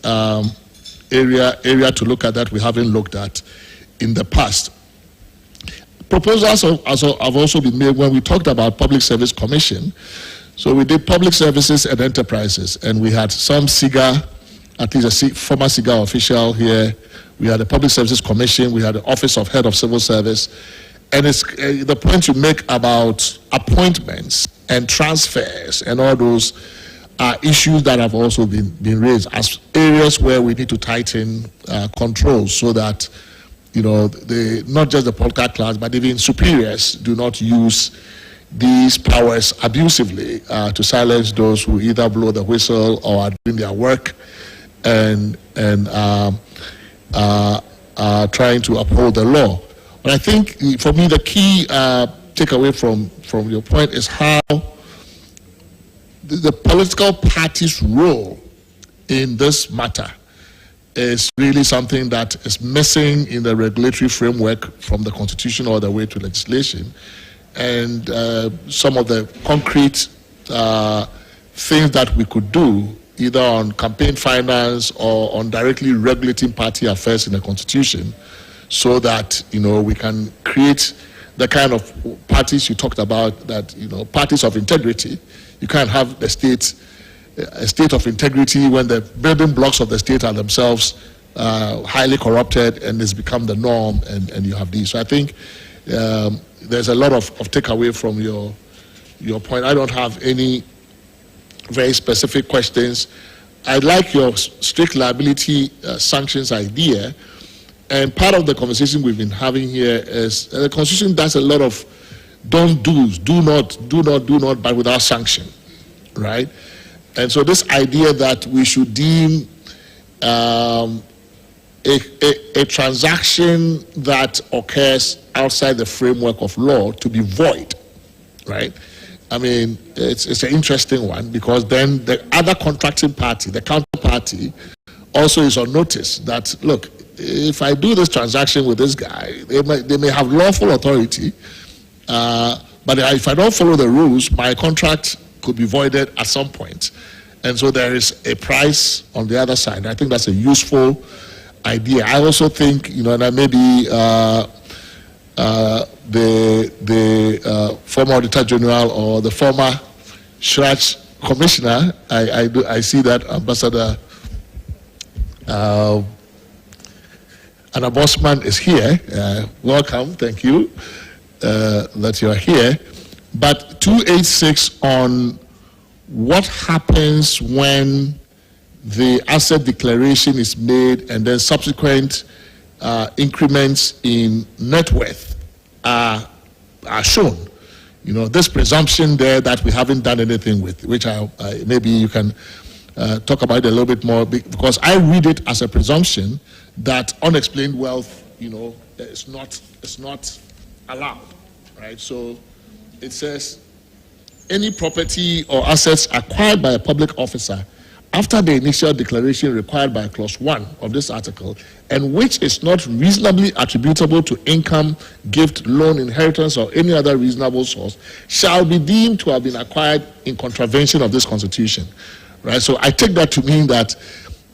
area to look at that we haven't looked at in the past. Proposals have also been made when we talked about Public Service Commission. So we did public services and enterprises, and we had some SIGA, at least a former SIGA official here. We had the Public Services Commission, we had the Office of Head of Civil Service, and it's the point you make about appointments and transfers and all those are issues that have also been raised as areas where we need to tighten controls so that, you know, not just the political class, but even superiors do not use these powers abusively to silence those who either blow the whistle or are doing their work and trying to uphold the law. But I think for me the key takeaway from your point is how the political party's role in this matter is really something that is missing in the regulatory framework from the Constitution all the way to legislation. And some of the concrete things that we could do, either on campaign finance or on directly regulating party affairs in the Constitution, so that, you know, we can create the kind of parties you talked about, that, you know, parties of integrity. You can't have a state of integrity when the building blocks of the state are themselves highly corrupted and it's become the norm, and you have these. So I think there's a lot of takeaway from your point. I don't have any very specific questions. I like your strict liability sanctions idea, and part of the conversation we've been having here is the Constitution does a lot of don't do's, do not, but without sanction, right? And so this idea that we should deem a transaction that occurs outside the framework of law to be void, right? I mean, it's an interesting one, because then the other contracting party, the counterparty, also is on notice that, look, if I do this transaction with this guy, they may have lawful authority, but if I don't follow the rules, my contract could be voided at some point. And so there is a price on the other side. I think that's a useful idea. I also think, you know, and maybe the former Auditor General or the former SHRAJ Commissioner, I see that Ambassador Anna Bosman is here. Welcome, thank you that you are here. But 286 on what happens when the asset declaration is made and then subsequent increments in net worth are shown. You know, this presumption there that we haven't done anything with, which maybe you can talk about it a little bit more, because I read it as a presumption that unexplained wealth, you know, is not allowed, right? So it says any property or assets acquired by a public officer after the initial declaration required by clause 1 of this article, and which is not reasonably attributable to income, gift, loan, inheritance, or any other reasonable source, shall be deemed to have been acquired in contravention of this Constitution. Right? So I take that to mean that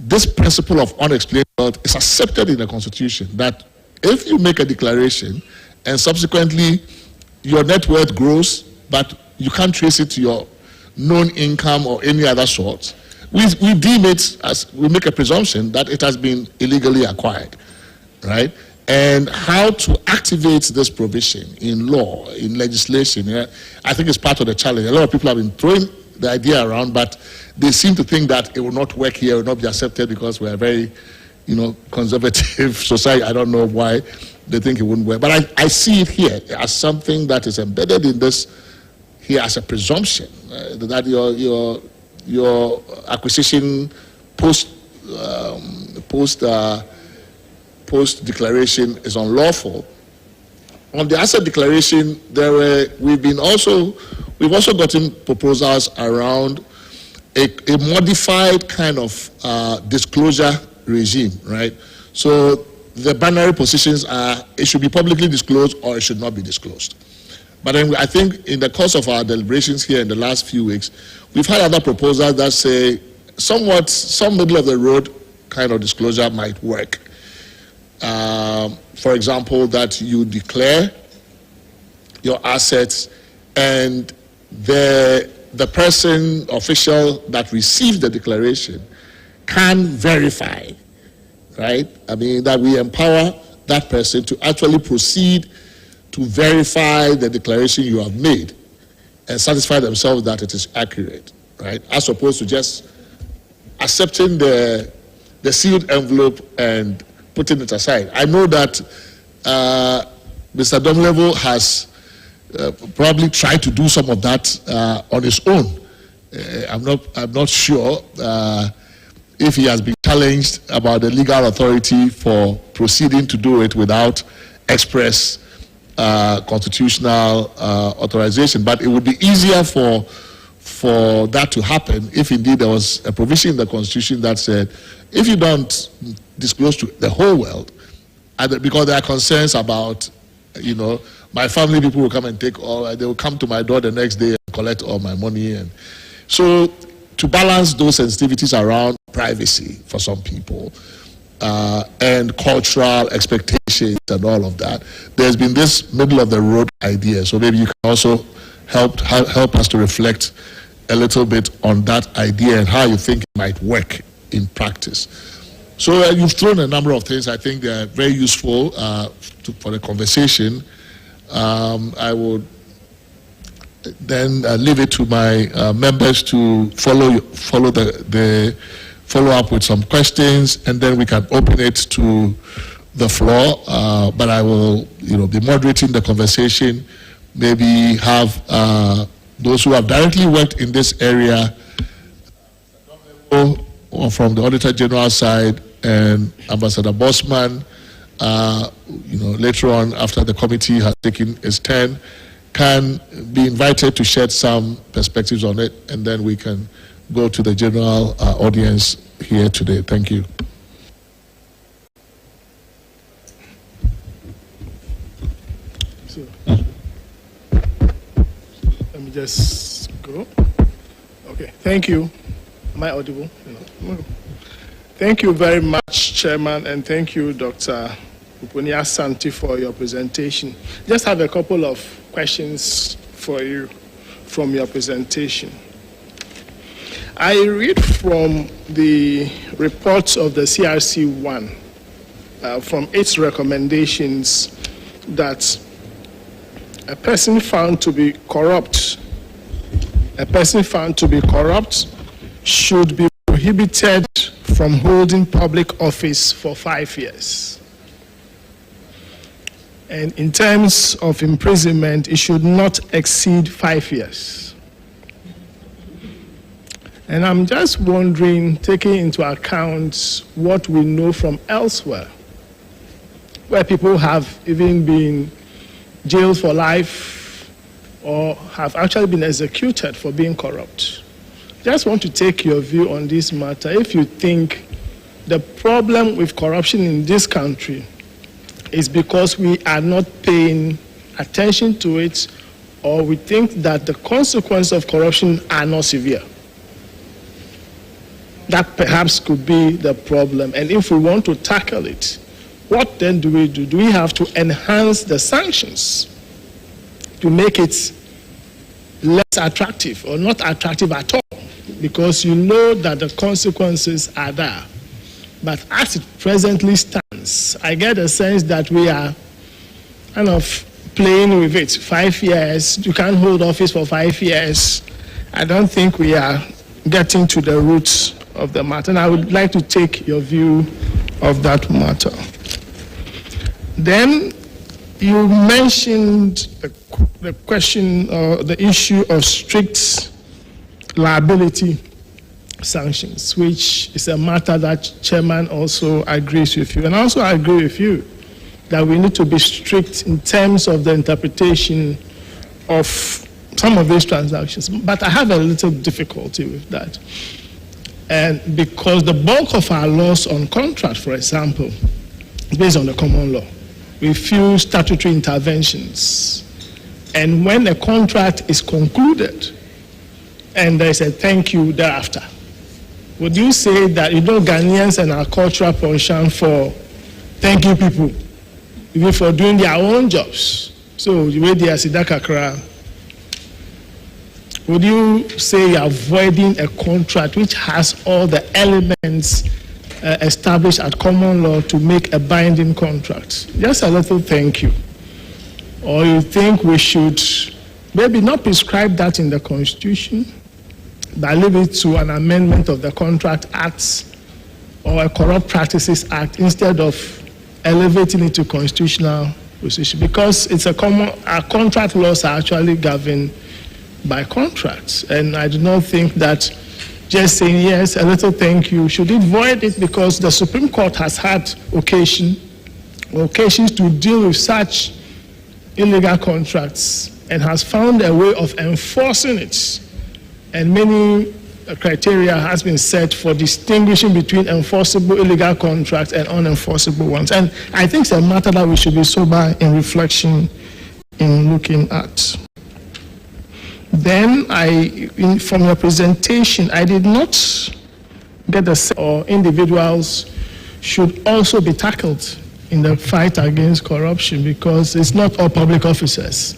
this principle of unexplained wealth is accepted in the Constitution, that if you make a declaration and subsequently your net worth grows, but you can't trace it to your known income or any other source, we deem it as, we make a presumption that it has been illegally acquired, right? And how to activate this provision in law, in legislation, I think it's part of the challenge. A lot of people have been throwing the idea around, but they seem to think that it will not work here, it will not be accepted because we're a very, you know, conservative society. I don't know why they think it wouldn't work. But I see it here as something that is embedded in this here as a presumption that your acquisition post declaration is unlawful. On the asset declaration, we've also gotten proposals around a modified kind of disclosure regime, right? So the binary positions are it should be publicly disclosed or it should not be disclosed. But then I think in the course of our deliberations here in the last few weeks, we've had other proposals that say some middle of the road kind of disclosure might work. For example, that you declare your assets and the person, official that received the declaration can verify, right? I mean, that we empower that person to actually proceed to verify the declaration you have made and satisfy themselves that it is accurate, right? As opposed to just accepting the sealed envelope and putting it aside. I know that Mr. Domlevo has probably tried to do some of that on his own. I'm not sure if he has been challenged about the legal authority for proceeding to do it without express constitutional authorization. But it would be easier for that to happen if indeed there was a provision in the Constitution that said, if you don't disclose to the whole world, because there are concerns about, you know, my family people will come and take all, they will come to my door the next day and collect all my money. And so to balance those sensitivities around privacy for some people and cultural expectations and all of that, there's been this middle of the road idea. So maybe you can also help us to reflect a little bit on that idea and how you think it might work in practice. So you've thrown a number of things. I think they're very useful for the conversation. I would then leave it to my members to follow up with some questions, and then we can open it to the floor. But I will, be moderating the conversation. Maybe have those who have directly worked in this area, or from the Auditor General side, and Ambassador Bosman, later on after the committee has taken its turn, can be invited to shed some perspectives on it, and then we can go to the general audience here today. Thank you. So, let me just go. Okay, thank you. Am I audible? No. Thank you very much, Chairman, and thank you, Dr. Upunia Santi, for your presentation. Just have a couple of questions for you from your presentation. I read from the reports of the CRC1, from its recommendations, that a person found to be corrupt a person found to be corrupt should be prohibited from holding public office for 5 years. And in terms of imprisonment, it should not exceed 5 years. And I'm just wondering, taking into account what we know from elsewhere, where people have even been jailed for life or have actually been executed for being corrupt. Just want to take your view on this matter. If you think the problem with corruption in this country is because we are not paying attention to it, or we think that the consequences of corruption are not severe. That perhaps could be the problem. And if we want to tackle it, what then do we do? Do we have to enhance the sanctions to make it less attractive or not attractive at all? Because you know that the consequences are there. But as it presently stands, I get a sense that we are kind of playing with it. 5 years, you can't hold office for 5 years. I don't think we are getting to the roots of the matter. And I would like to take your view of that matter. Then you mentioned the question or the issue of strict liability sanctions, which is a matter that Chairman also agrees with you. And I also agree with you that we need to be strict in terms of the interpretation of some of these transactions. But I have a little difficulty with that. And because the bulk of our laws on contract, for example, is based on the common law. We feel statutory interventions. And when a contract is concluded and there is a thank you thereafter, would you say that, Ghanaians and our cultural penchant for thanking people, even for doing their own jobs? So, the way they are Sidakakra, would you say you're avoiding a contract which has all the elements established at common law to make a binding contract? Just a little thank you. Or you think we should maybe not prescribe that in the Constitution, but leave it to an amendment of the Contract Act or a Corrupt Practices Act instead of elevating it to constitutional position? Because it's our contract laws are actually governed by contracts. And I do not think that just saying yes, a little thank you, should it void it, because the Supreme Court has had occasions to deal with such illegal contracts and has found a way of enforcing it. And many criteria has been set for distinguishing between enforceable illegal contracts and unenforceable ones. And I think it's a matter that we should be sober in reflection in looking at. Then from your presentation, I did not get the sense or individuals should also be tackled in the fight against corruption, because it's not all public officers.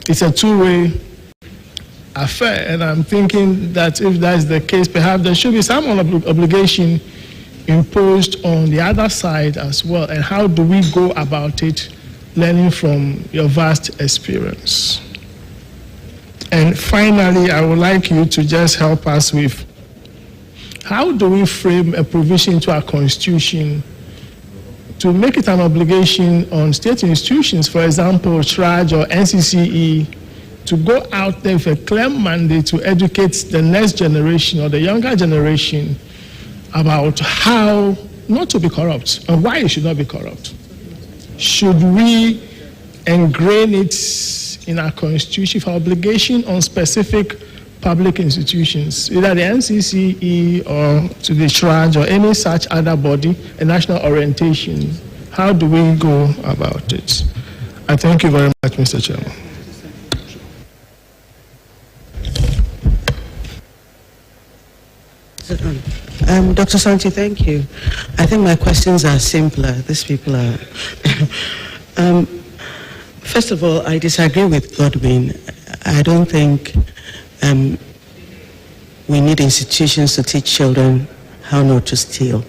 It's a two-way affair, and I'm thinking that if that's the case, perhaps there should be some obligation imposed on the other side as well. And how do we go about it, learning from your vast experience? And finally, I would like you to just help us with how do we frame a provision to our Constitution to make it an obligation on state institutions, for example, CHRAJ or NCCE, to go out there with a clear mandate to educate the next generation or the younger generation about how not to be corrupt and why it should not be corrupt? Should we ingrain it in our Constitution for obligation on specific public institutions, either the NCCE or to the CHRAJ or any such other body, a national orientation? How do we go about it? I thank you very much, Mr. Chairman. Dr. Santi, thank you. I think my questions are simpler. These people are... First of all, I disagree with Godwin. I don't think we need institutions to teach children how not to steal.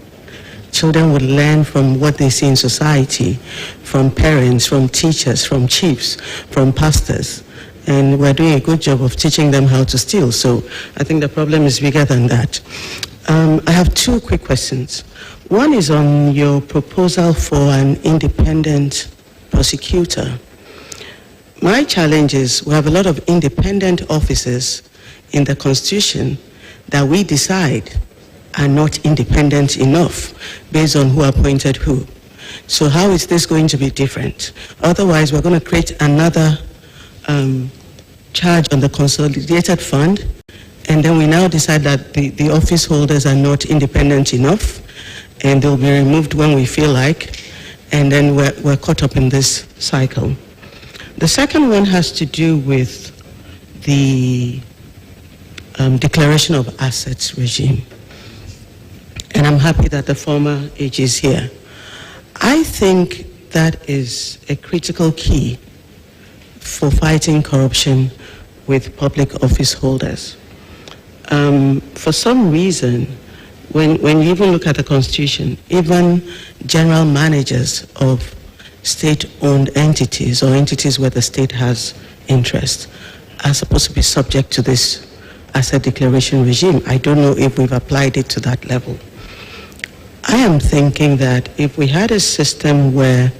Children would learn from what they see in society, from parents, from teachers, from chiefs, from pastors. and we're doing a good job of teaching them how to steal. So I think the problem is bigger than that. I have two quick questions. One is on your proposal for an independent prosecutor. My challenge is we have a lot of independent officers in the Constitution that we decide are not independent enough based on who appointed who. So how is this going to be different? Otherwise, we're going to create another charge on the consolidated fund, and then we now decide that the office holders are not independent enough, and they'll be removed when we feel like, and then we're caught up in this cycle. The second one has to do with the declaration of assets regime. And I'm happy that the former AG is here. I think that is a critical key for fighting corruption with public office holders. For some reason, when you even look at the Constitution, even general managers of state-owned entities or entities where the state has interest are supposed to be subject to this asset declaration regime. I don't know if we've applied it to that level. I am thinking that if we had a system where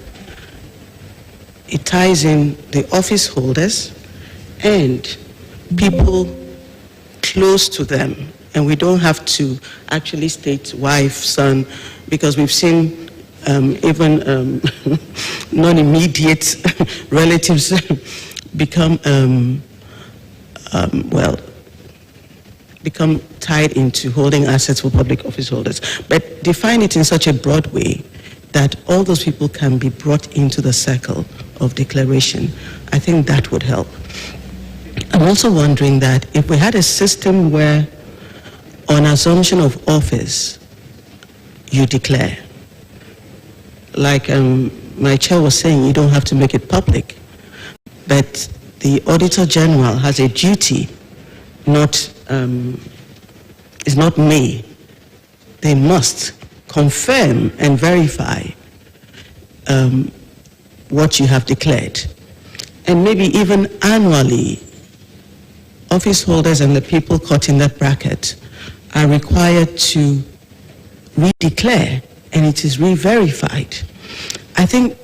it ties in the office holders and people close to them, and we don't have to actually state wife, son, because we've seen even non-immediate relatives become become tied into holding assets for public office holders. But define it in such a broad way that all those people can be brought into the circle of declaration. I think that would help. I'm also wondering that if we had a system where on assumption of office, you declare, like my chair was saying, you don't have to make it public, but the Auditor General has a duty, is not may. They must confirm and verify what you have declared. And maybe even annually, office holders and the people caught in that bracket are required to redeclare, and it is re-verified. I think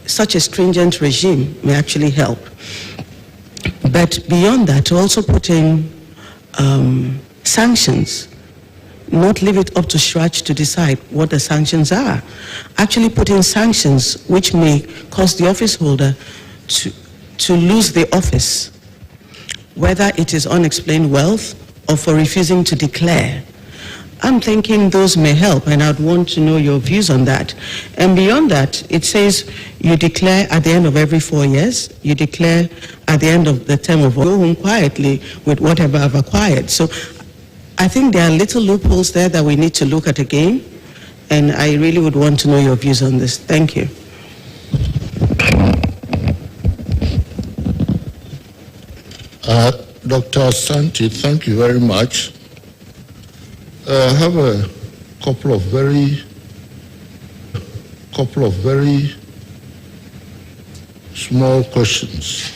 such a stringent regime may actually help. But beyond that, to also put in sanctions, not leave it up to Shraj to decide what the sanctions are. Actually put in sanctions which may cause the office holder to lose the office, whether it is unexplained wealth or for refusing to declare. I'm thinking those may help, and I'd want to know your views on that. And beyond that, it says you declare at the end of every 4 years, you declare at the end of the term of go home quietly with whatever I've acquired. So I think there are little loopholes there that we need to look at again, and I really would want to know your views on this. Thank you. Dr. Santi, thank you very much. I have a couple of very small questions.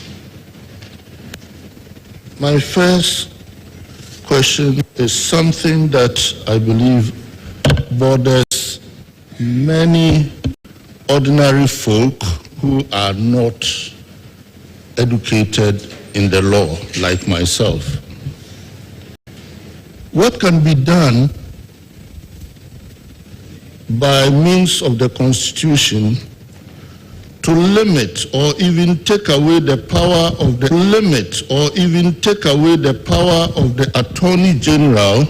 My first question is something that I believe borders many ordinary folk who are not educated in the law, like myself. What can be done by means of the Constitution to limit or even take away the power of the Attorney General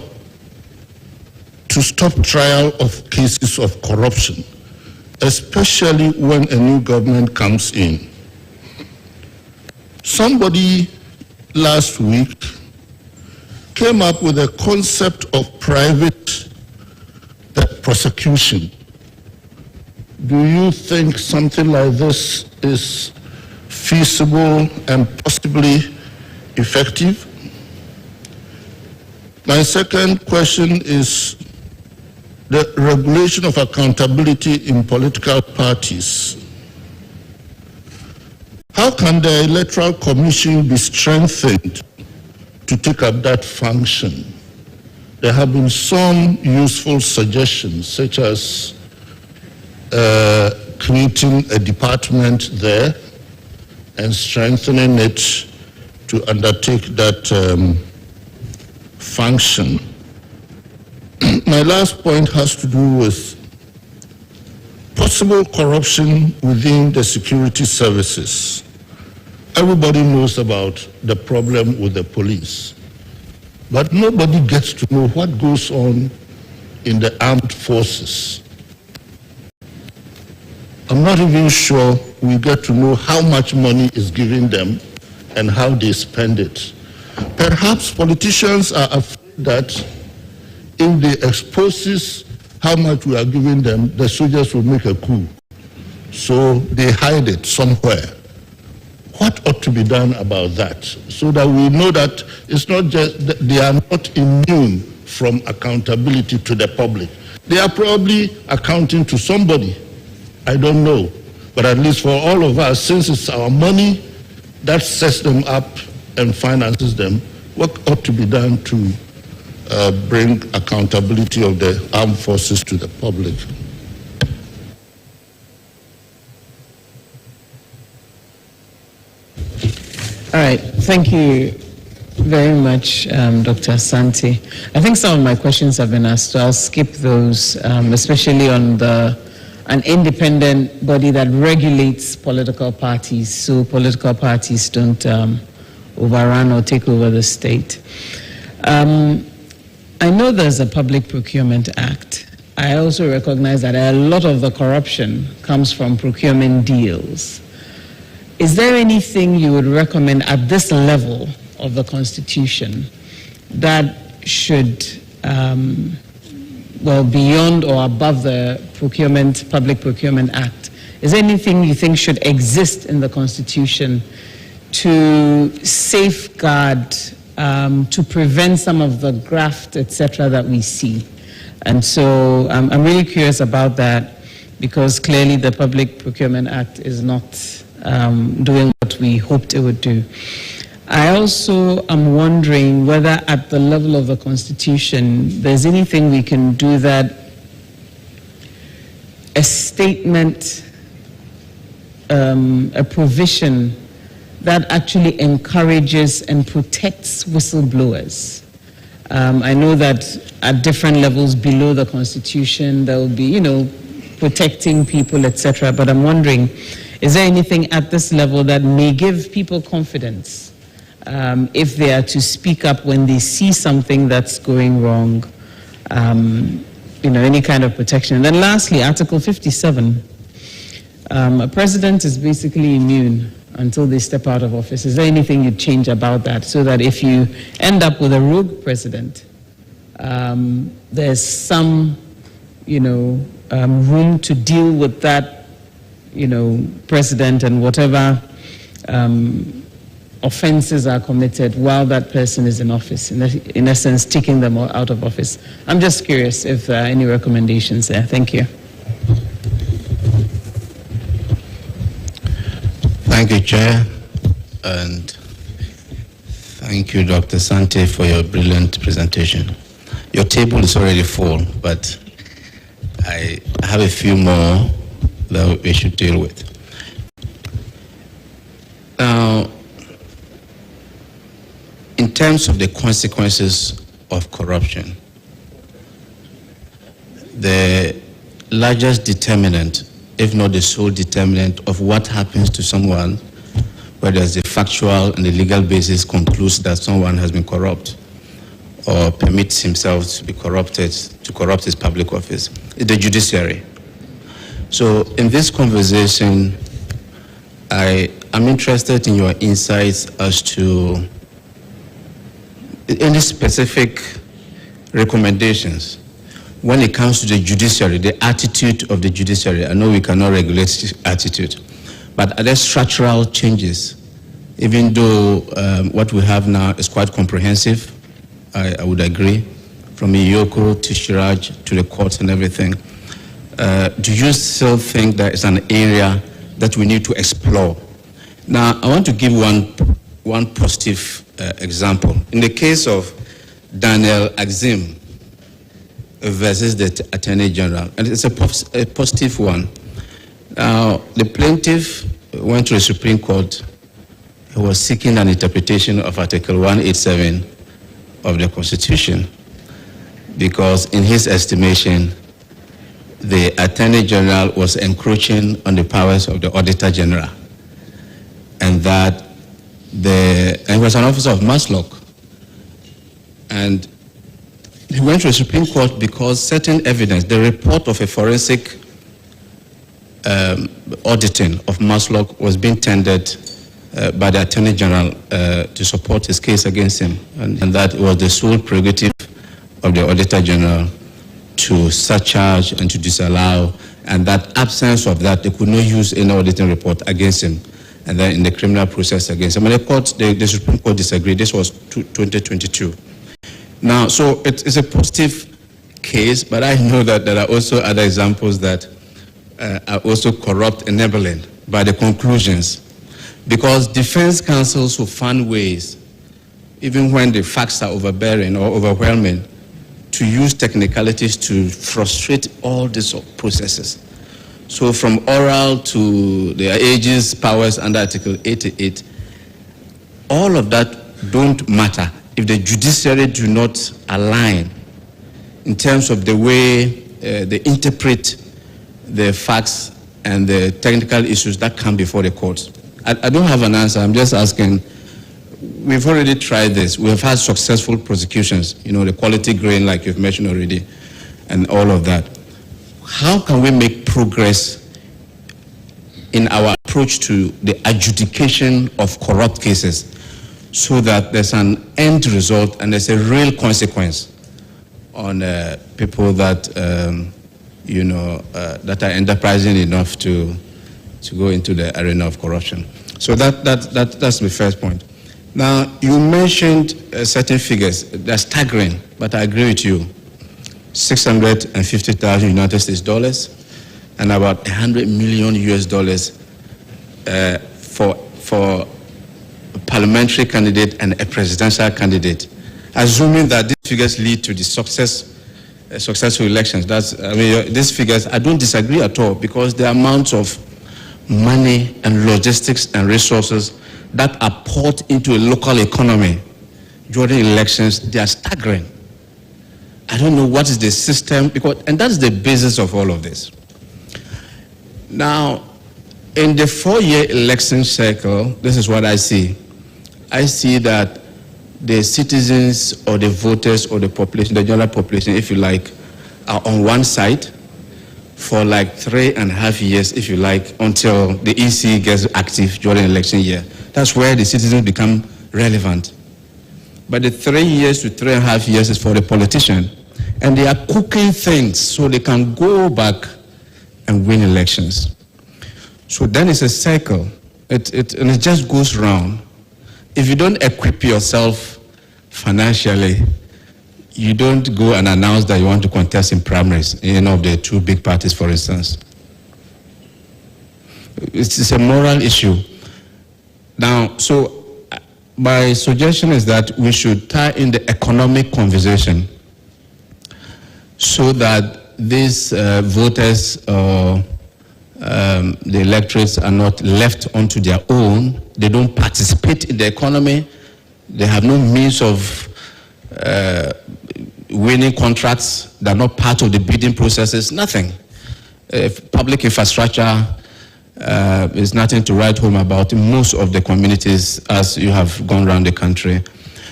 to stop trial of cases of corruption, especially when a new government comes in? Somebody last week came up with a concept of private prosecution. Do you think something like this is feasible and possibly effective? My second question is the regulation of accountability in political parties. How can the Electoral Commission be strengthened to take up that function? There have been some useful suggestions, such as creating a department there and strengthening it to undertake that function. My last point has to do with possible corruption within the security services. Everybody knows about the problem with the police, but nobody gets to know what goes on in the armed forces. I'm not even sure we get to know how much money is given them and how they spend it. Perhaps politicians are afraid that if they expose how much we are giving them, the soldiers will make a coup. So they hide it somewhere. What ought to be done about that so that we know that it's not just that they are not immune from accountability to the public. They are probably accounting to somebody. I don't know. But at least for all of us, since it's our money that sets them up and finances them, what ought to be done to bring accountability of the armed forces to the public? All right, thank you very much, Dr. Asante. I think some of my questions have been asked, so I'll skip those, especially on an independent body that regulates political parties, so political parties don't overrun or take over the state. I know there's a Public Procurement Act. I also recognize that a lot of the corruption comes from procurement deals. Is there anything you would recommend at this level of the Constitution that should, beyond or above the Public Procurement Act, is there anything you think should exist in the Constitution to safeguard, to prevent some of the graft, etc., that we see? And so I'm really curious about that, because clearly the Public Procurement Act is not doing what we hoped it would do. I also am wondering whether at the level of the Constitution there's anything we can do that a statement, a provision that actually encourages and protects whistleblowers. I know that at different levels below the Constitution there will be, protecting people, etc. But I'm wondering, is there anything at this level that may give people confidence if they are to speak up when they see something that's going wrong? Any kind of protection. And then lastly, Article 57. A president is basically immune until they step out of office. Is there anything you'd change about that so that if you end up with a rogue president, there's some, room to deal with that, president and whatever offenses are committed while that person is in office, in essence, taking them out of office? I'm just curious if there are any recommendations there. Thank you. Thank you, Chair, and thank you, Dr. Asante, for your brilliant presentation. Your table is already full, but I have a few more that we should deal with. Now, in terms of the consequences of corruption, the largest determinant, if not the sole determinant, of what happens to someone, whether the factual and the legal basis concludes that someone has been corrupt or permits himself to be corrupted, to corrupt his public office, is the judiciary. So in this conversation, I am interested in your insights as to any specific recommendations when it comes to the judiciary, the attitude of the judiciary. I know we cannot regulate attitude, but are there structural changes? Even though what we have now is quite comprehensive, I would agree, from Iyoko to Shiraj to the courts and everything. Do you still think that it's an area that we need to explore? Now, I want to give one positive example. In the case of Daniel Axim versus the Attorney General, and it's a positive one. Now, the plaintiff went to the Supreme Court. He was seeking an interpretation of Article 187 of the Constitution because, in his estimation, the Attorney General was encroaching on the powers of the Auditor General, and that he was an officer of Maslock. And he went to the Supreme Court because certain evidence, the report of a forensic auditing of Maslock was being tendered by the Attorney General to support his case against him, and that it was the sole prerogative of the Auditor General to surcharge and to disallow, and that absence of that, they could not use any auditing report against him, and then in the criminal process against him. And the Supreme Court disagreed. This was 2022. Now, so it's a positive case, but I know that there are also other examples that are also corrupt, enabling by the conclusions, because defense counsels will find ways, even when the facts are overbearing or overwhelming, to use technicalities to frustrate all these processes. So from oral to the aegis powers under Article 88, all of that don't matter if the judiciary do not align in terms of the way they interpret the facts and the technical issues that come before the courts. I don't have an answer. I'm just asking. We've already tried this. We have had successful prosecutions, the quality grain, like you've mentioned already, and all of that. How can we make progress in our approach to the adjudication of corrupt cases so that there's an end result and there's a real consequence on people that, that are enterprising enough to go into the arena of corruption? So that's the first point. Now, you mentioned certain figures. They're staggering, but I agree with you. 650,000 United States dollars and about 100 million US dollars for a parliamentary candidate and a presidential candidate, assuming that these figures lead to the successful elections. These figures, I don't disagree at all, because the amounts of money and logistics and resources that are poured into a local economy during elections, they are staggering. I don't know what is the system, and that's the basis of all of this. Now, in the 4-year election cycle, this is what I see. I see that the citizens or the voters or the population, the general population, if you like, are on one side for like 3.5 years, if you like, until the EC gets active during election year. That's where the citizens become relevant. But the 3 years to 3.5 years is for the politician. And they are cooking things so they can go back and win elections. So then it's a cycle. And it just goes round. If you don't equip yourself financially, you don't go and announce that you want to contest in primaries, of the two big parties, for instance. It's a moral issue. Now, so my suggestion is that we should tie in the economic conversation so that these voters or the electorates are not left onto their own. They don't participate in the economy. They have no means of winning contracts. They're not part of the bidding processes, nothing. Public infrastructure is nothing to write home about in most of the communities as you have gone around the country.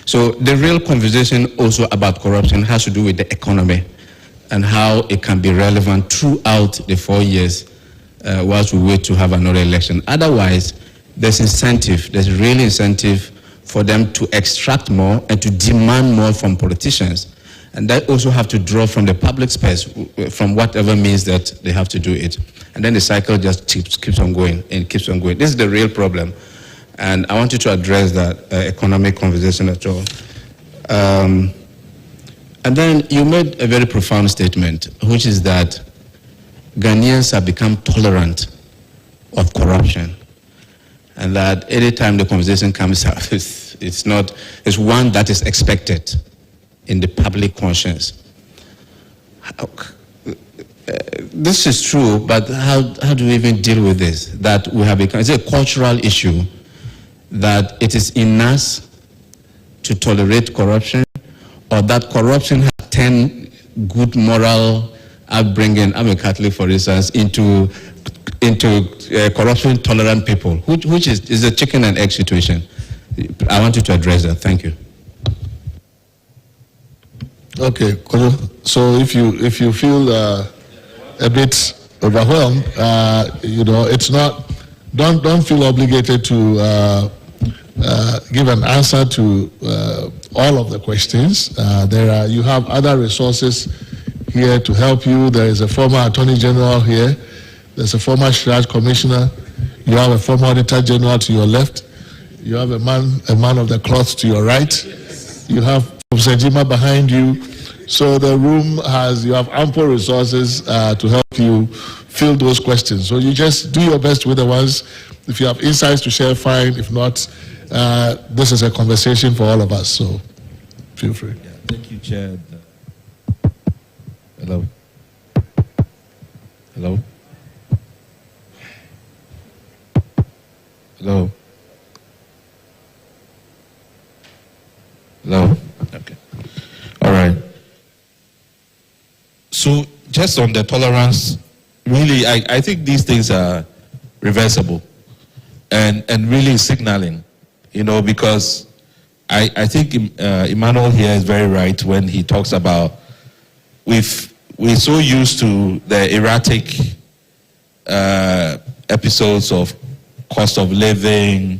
So the real conversation also about corruption has to do with the economy and how it can be relevant throughout the 4 years whilst we wait to have another election. Otherwise, there's real incentive for them to extract more and to demand more from politicians. And they also have to draw from the public space, from whatever means that they have to do it. And then the cycle just keeps on going and keeps on going. This is the real problem. And I want you to address that economic conversation at all. And then you made a very profound statement, which is that Ghanaians have become tolerant of corruption. and that anytime the conversation comes up, it's one that is expected in the public conscience. This is true, but how do we even deal with this? That we have become, it's a cultural issue, that it is in us to tolerate corruption, or that corruption has turned good moral upbringing, I'm a Catholic for instance, into corruption tolerant people, which is a chicken and egg situation. I want you to address that. Thank you. Okay, so if you feel a bit overwhelmed, it's not. Don't feel obligated to give an answer to all of the questions. You have other resources here to help you. There is a former Attorney General here. There's a former Shraj Commissioner. You have a former Auditor General to your left. You have a man of the cloth to your right. You have Professor Jima behind you. So the room you have ample resources to help you fill those questions. So you just do your best with the ones. If you have insights to share, fine. If not, this is a conversation for all of us. So feel free. Yeah, thank you, Chair. Hello. Hello. Hello. Hello. Okay. All right. So just on the tolerance, really, I think these things are reversible and really signaling, because I think Emmanuel here is very right when he talks about we're so used to the erratic episodes of cost of living,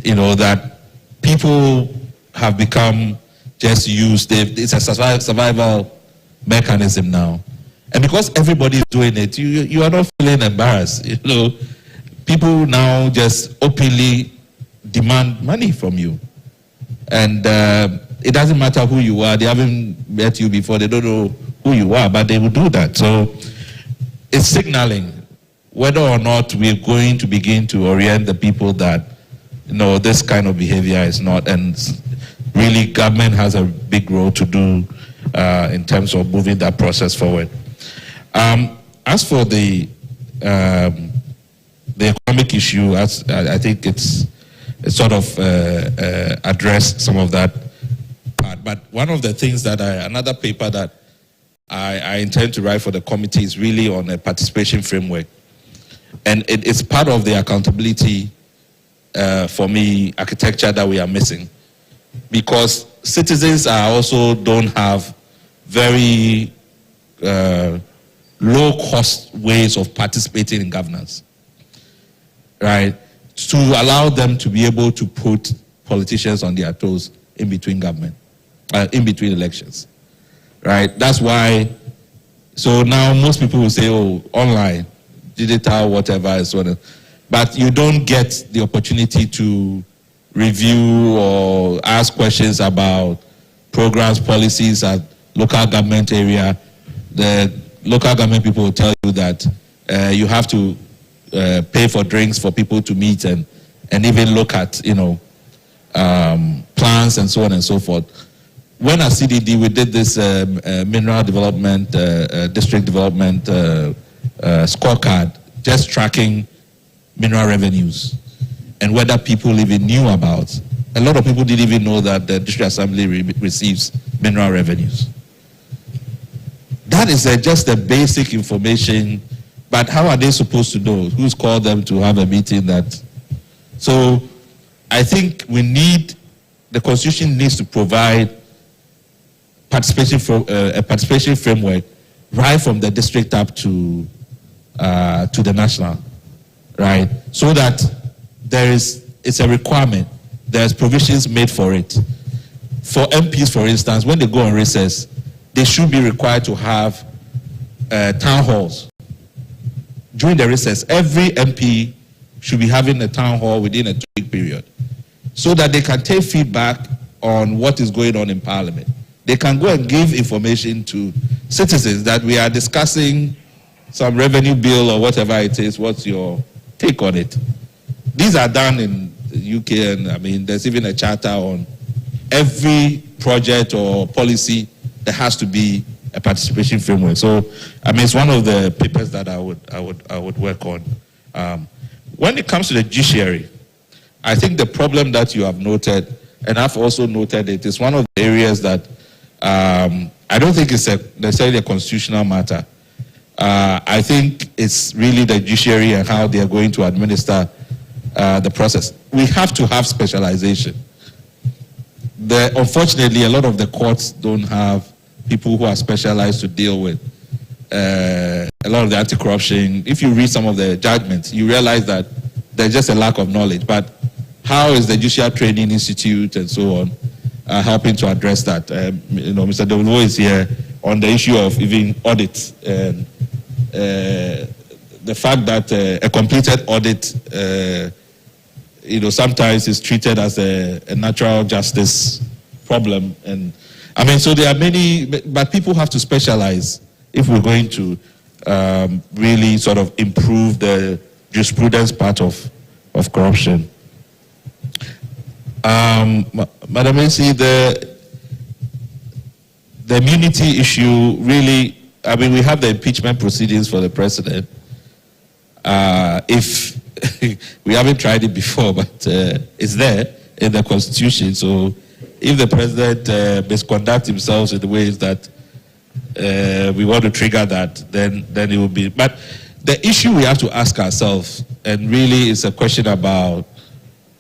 that people have become just used. It's a survival mechanism now. And because everybody is doing it, you are not feeling embarrassed. People now just openly demand money from you. And it doesn't matter who you are. They haven't met you before. They don't know who you are, but they will do that. So it's signaling whether or not we're going to begin to orient the people that, this kind of behavior is not. And really, government has a big role to do in terms of moving that process forward. As for the economic issue, I think it's sort of addressed some of that part. But one of the things that another paper that I intend to write for the committee is really on a participation framework. And it's part of the accountability, for me, architecture that we are missing. Because citizens don't have very low-cost ways of participating in governance, right? To allow them to be able to put politicians on their toes in between in between elections, right? That's why, so now most people will say, online, digital, whatever, and so on. But you don't get the opportunity to review or ask questions about programs, policies at local government area. The local government people will tell you that you have to pay for drinks for people to meet and even look at, plans and so on and so forth. When at CDD we did this mineral development, district development scorecard, just tracking mineral revenues and whether people even knew about. A lot of people didn't even know that the district assembly receives mineral revenues. That is just the basic information, but how are they supposed to know? Who's called them to have a meeting that? So I think the Constitution needs to provide a participation framework right from the district up to the national, right? So that it's a requirement. There's provisions made for it. For MPs, for instance, when they go on recess, they should be required to have town halls. During the recess, every MP should be having a town hall within a 2-week period so that they can take feedback on what is going on in Parliament. They can go and give information to citizens that we are discussing some revenue bill or whatever it is. What's your take on it? These are done in the UK, and I mean, there's even a charter on every project or policy. There has to be a participation framework. So, I mean, it's one of the papers that I would work on. When it comes to the judiciary, I think the problem that you have noted, and I've also noted it, is one of the areas that I don't think it's necessarily a constitutional matter. I think it's really the judiciary and how they are going to administer the process. We have to have specialization. Unfortunately, a lot of the courts don't have people who are specialized to deal with a lot of the anti-corruption. If you read some of the judgments, you realize that there's just a lack of knowledge. But how is the Judicial Training Institute and so on helping to address that? Mr. Devo is here on the issue of even audits. And the fact that a completed audit, sometimes is treated as a natural justice problem. And I mean, so there are many, but people have to specialize if we're going to really sort of improve the jurisprudence part of corruption. Madam AC, the immunity issue really, I mean, we have the impeachment proceedings for the president. If we haven't tried it before, but it's there in the Constitution. So if the president misconducts himself in the ways that we want to trigger that, then it will be. But the issue we have to ask ourselves, and really it's a question about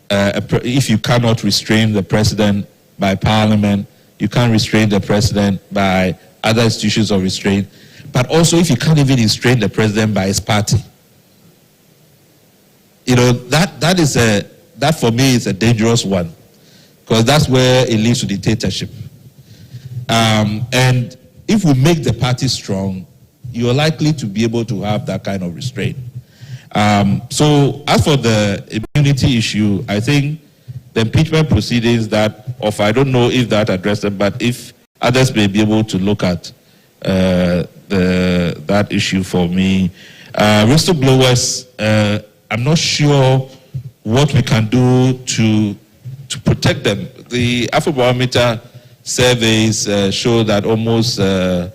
if you cannot restrain the president by parliament, you can't restrain the president by other institutions of restraint, but also if you can't even restrain the president by his party. That for me is a dangerous one, because that's where it leads to dictatorship. And if we make the party strong, you're likely to be able to have that kind of restraint. So as for the immunity issue, I think the impeachment proceedings I don't know if that addressed them, but if others may be able to look at that issue for me. Whistleblowers, I'm not sure what we can do to protect them. The Afrobarometer surveys show that almost, I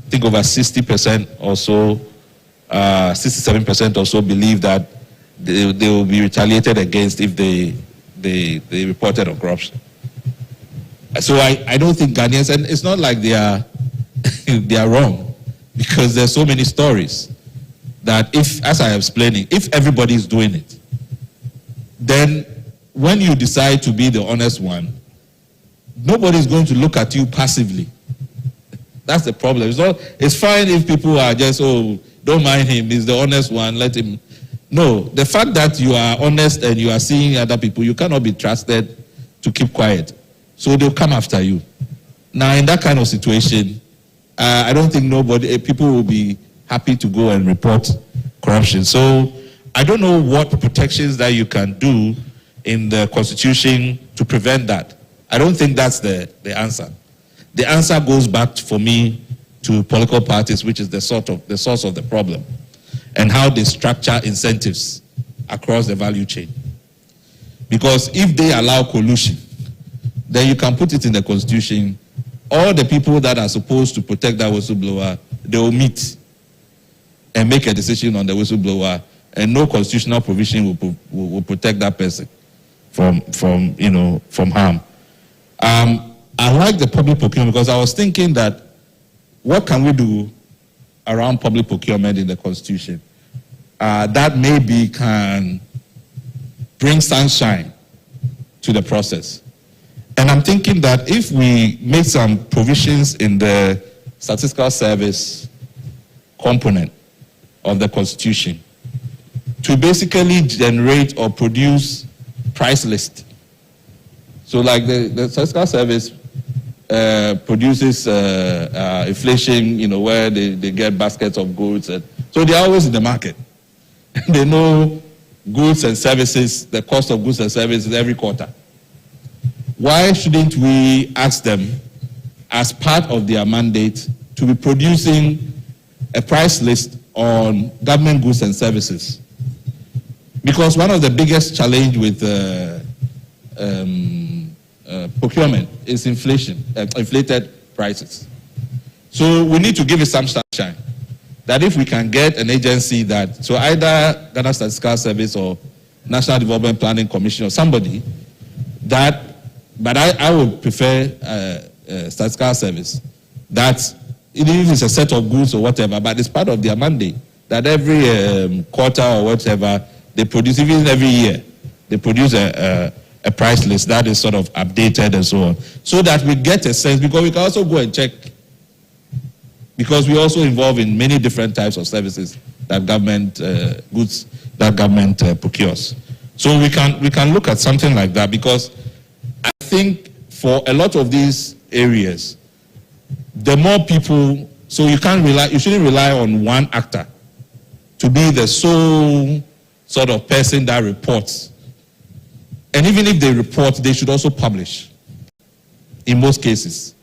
think over 60% or so, 67% or so believe that they will be retaliated against if they reported on corruption. So I don't think Ghanaians, and it's not like they are they are wrong, because there's so many stories that if, as I am explaining, if everybody is doing it, then when you decide to be the honest one, nobody is going to look at you passively. That's the problem. It's fine if people are just, don't mind him, he's the honest one, let him. No, the fact that you are honest and you are seeing other people, you cannot be trusted to keep quiet. So they'll come after you. Now, in that kind of situation, I don't think people will be happy to go and report corruption. So I don't know what protections that you can do in the Constitution to prevent that. I don't think that's the answer. The answer goes back, for me, to political parties, which is the source of the problem, and how they structure incentives across the value chain. Because if they allow collusion, then you can put it in the Constitution. All the people that are supposed to protect that whistleblower, they will meet and make a decision on the whistleblower, and no constitutional provision will protect that person from harm. I like the public procurement, because I was thinking that what can we do around public procurement in the Constitution that maybe can bring sunshine to the process. And I'm thinking that if we make some provisions in the statistical service component of the Constitution to basically generate or produce price list. So like the statistical service produces inflation, where they get baskets of goods. So they're always in the market. They know goods and services, the cost of goods and services every quarter. Why shouldn't we ask them, as part of their mandate, to be producing a price list on government goods and services? Because one of the biggest challenge with procurement is inflation, inflated prices. So we need to give it some sunshine. That if we can get an agency that, so either Ghana Statistical Service or National Development Planning Commission or somebody, that, but I would prefer Statistical Service, that even if it's a set of goods or whatever, but it's part of their mandate, that every quarter or whatever, they produce, even every year, they produce a price list that is sort of updated and so on, so that we get a sense, because we can also go and check, because we also involved in many different types of services that government goods that government procures. So we can look at something like that, because I think for a lot of these areas, the more people, so you shouldn't rely on one actor to be the sole sort of person that reports. And even if they report, they should also publish in most cases.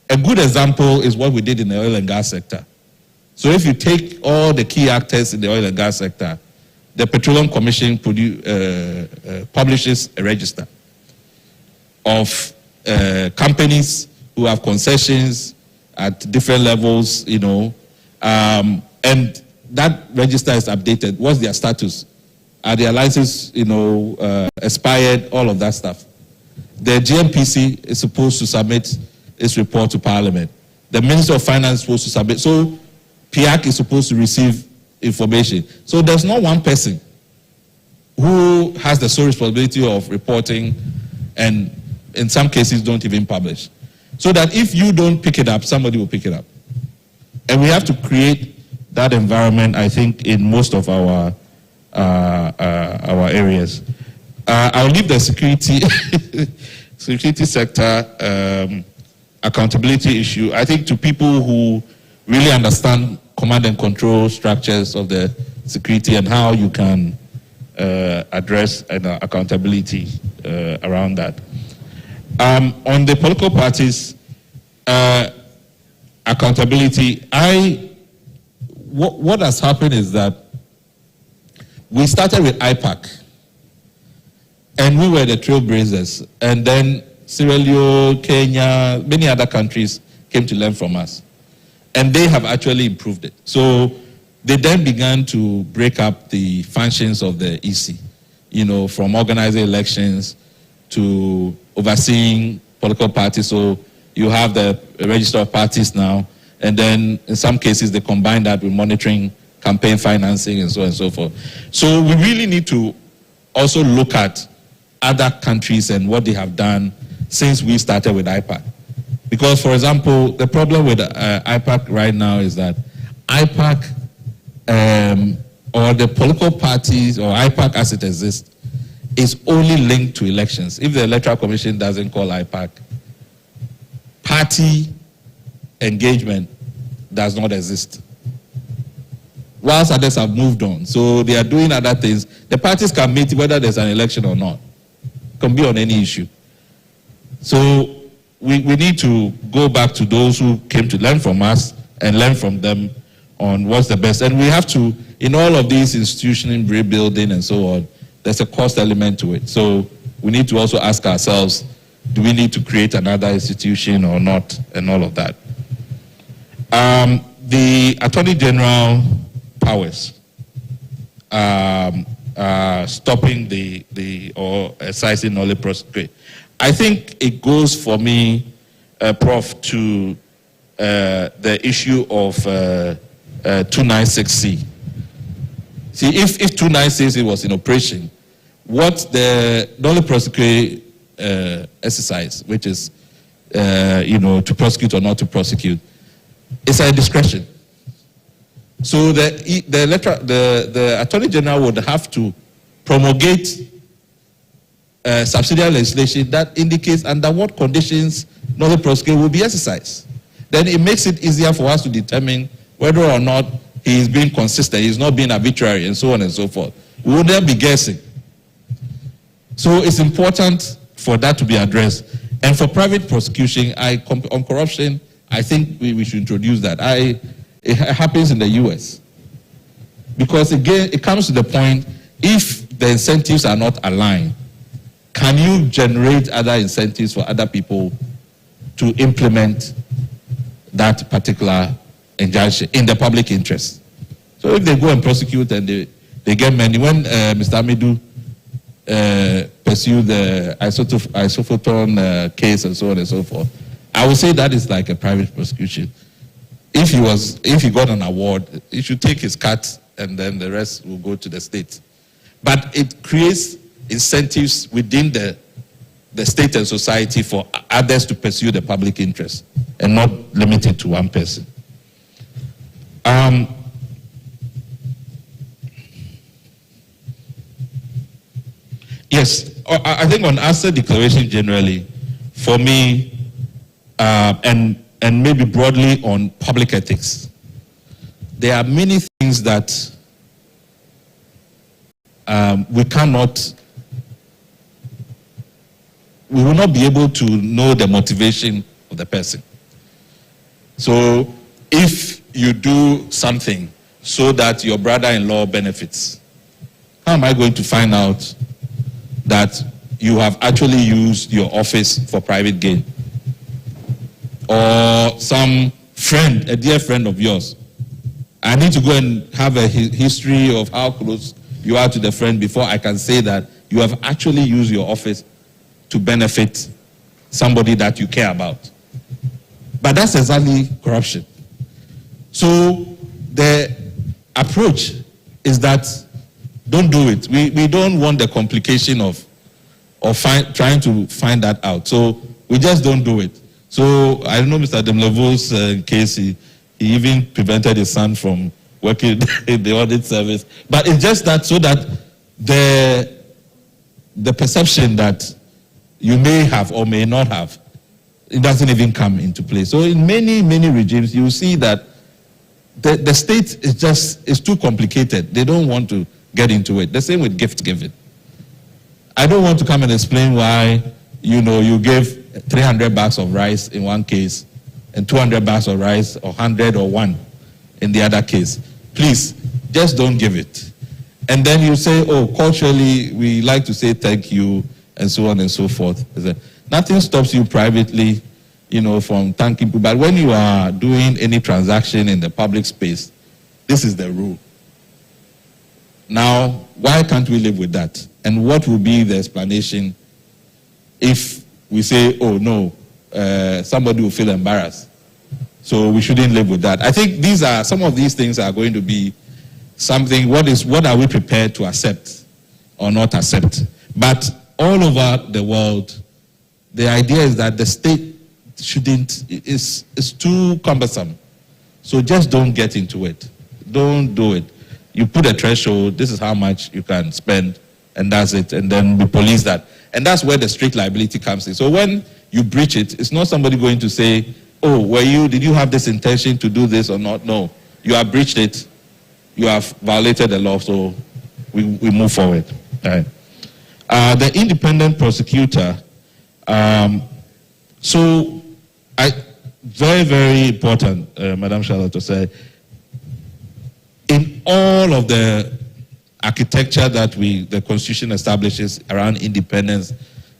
A good example is what we did in the oil and gas sector. So if you take all the key actors in the oil and gas sector, the Petroleum Commission publishes a register of companies who have concessions at different levels, you know, and that register is updated. What's their status? Are their licenses, you know, expired? All of that stuff. The GMPC is supposed to submit its report to Parliament. The Minister of Finance is supposed to submit. So PIAC is supposed to receive information. So there's not one person who has the sole responsibility of reporting, and in some cases don't even publish. So that if you don't pick it up, somebody will pick it up. And we have to create that environment, I think, in most of our areas. I'll leave the security sector accountability issue, I think, to people who really understand command and control structures of the security and how you can address accountability around that. On the political parties, accountability, what has happened is that we started with IPAC, and we were the trailblazers, and then Sierra Leone, Kenya, many other countries came to learn from us, and they have actually improved it. So they then began to break up the functions of the EC, you know, from organizing elections to overseeing political parties. So you have the register of parties now, and then in some cases they combine that with monitoring campaign financing and so on and so forth. So we really need to also look at other countries and what they have done since we started with IPAC. Because, for example, the problem with IPAC right now is that IPAC or the political parties or IPAC as it exists is only linked to elections. If the Electoral Commission doesn't call IPAC, party engagement does not exist. Whilst others have moved on. So they are doing other things. The parties can meet whether there's an election or not. It can be on any issue. So we need to go back to those who came to learn from us and learn from them on what's the best. And we have to, in all of these institutions, rebuilding and so on, there's a cost element to it. So we need to also ask ourselves, do we need to create another institution or not, and all of that. The Attorney General powers, stopping or excising knowledge prosecution. I think it goes for me, Prof, to the issue of 296C. See, if 296C was in operation, what the knowledge prosecution exercise, which is, to prosecute or not to prosecute, is a discretion. So the Attorney General would have to promulgate subsidiary legislation that indicates under what conditions knowledge prosecution will be exercised. Then it makes it easier for us to determine whether or not he is being consistent, he's not being arbitrary, and so on and so forth. We will then be guessing. So it's important for that to be addressed. And for private prosecution, on corruption, I think we should introduce that. It happens in the US. Because again, it comes to the point, if the incentives are not aligned, can you generate other incentives for other people to implement that particular injunction in the public interest? So if they go and prosecute and they get money, when Mr. Amidu pursued the isophoton case and so on and so forth, I would say that is like a private prosecution. If he got an award, he should take his cut and then the rest will go to the state. But it creates incentives within the state and society for others to pursue the public interest and not limited to one person. Yes, I think on asset declaration generally, for me, and maybe broadly on public ethics, there are many things that we will not be able to know the motivation of the person. So if you do something so that your brother-in-law benefits, how am I going to find out that you have actually used your office for private gain? Or some friend, a dear friend of yours, I need to go and have a history of how close you are to the friend before I can say that you have actually used your office to benefit somebody that you care about. But that's exactly corruption. So the approach is that don't do it. We don't want the complication of trying to find that out. So we just don't do it. So I know Mr. Demlevo's case, he even prevented his son from working in the audit service. But it's just that so that the perception that you may have or may not have, it doesn't even come into play. So in many, many regimes, you see that the state is too complicated. They don't want to get into it. The same with gift giving. I don't want to come and explain why, you gave 300 bags of rice in one case and 200 bags of rice or 100 or 1 in the other case. Please, just don't give it. And then you say, oh, culturally, we like to say thank you and so on and so forth. Nothing stops you privately, from thanking people. But when you are doing any transaction in the public space, this is the rule. Now, why can't we live with that? And what will be the explanation if we say, oh no, somebody will feel embarrassed? So we shouldn't live with that. I think some of these things are going to be something, what are we prepared to accept or not accept? But all over the world, the idea is that the state is too cumbersome. So just don't get into it. Don't do it. You put a threshold, this is how much you can spend, and that's it, and then we police that. And that's where the strict liability comes in. So when you breach it, it's not somebody going to say, oh, did you have this intention to do this or not? No, you have breached it, you have violated the law, so we move forward. All right. The independent prosecutor, very, very important, Madam Charlotte, to say, in all of the architecture that the Constitution establishes around independence,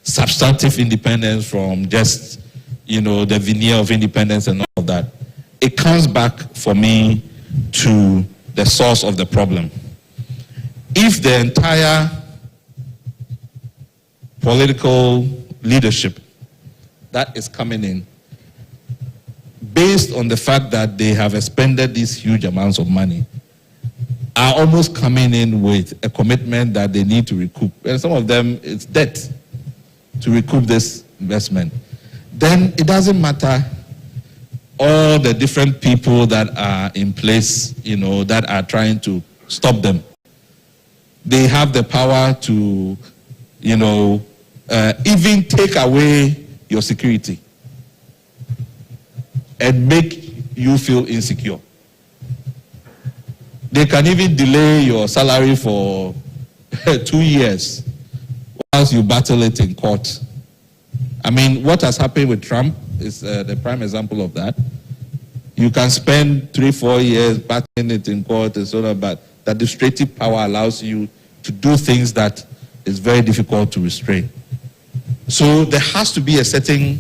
substantive independence from just, the veneer of independence and all of that, it comes back for me to the source of the problem. If the entire political leadership that is coming in, based on the fact that they have expended these huge amounts of money, are almost coming in with a commitment that they need to recoup, and some of them it's debt to recoup this investment, then it doesn't matter all the different people that are in place, that are trying to stop them. They have the power to, even take away your security and make you feel insecure. They can even delay your salary for 2 years whilst you battle it in court. I mean, what has happened with Trump is the prime example of that. You can spend 3-4 years battling it in court and so on, but the administrative power allows you to do things that is very difficult to restrain. So there has to be a certain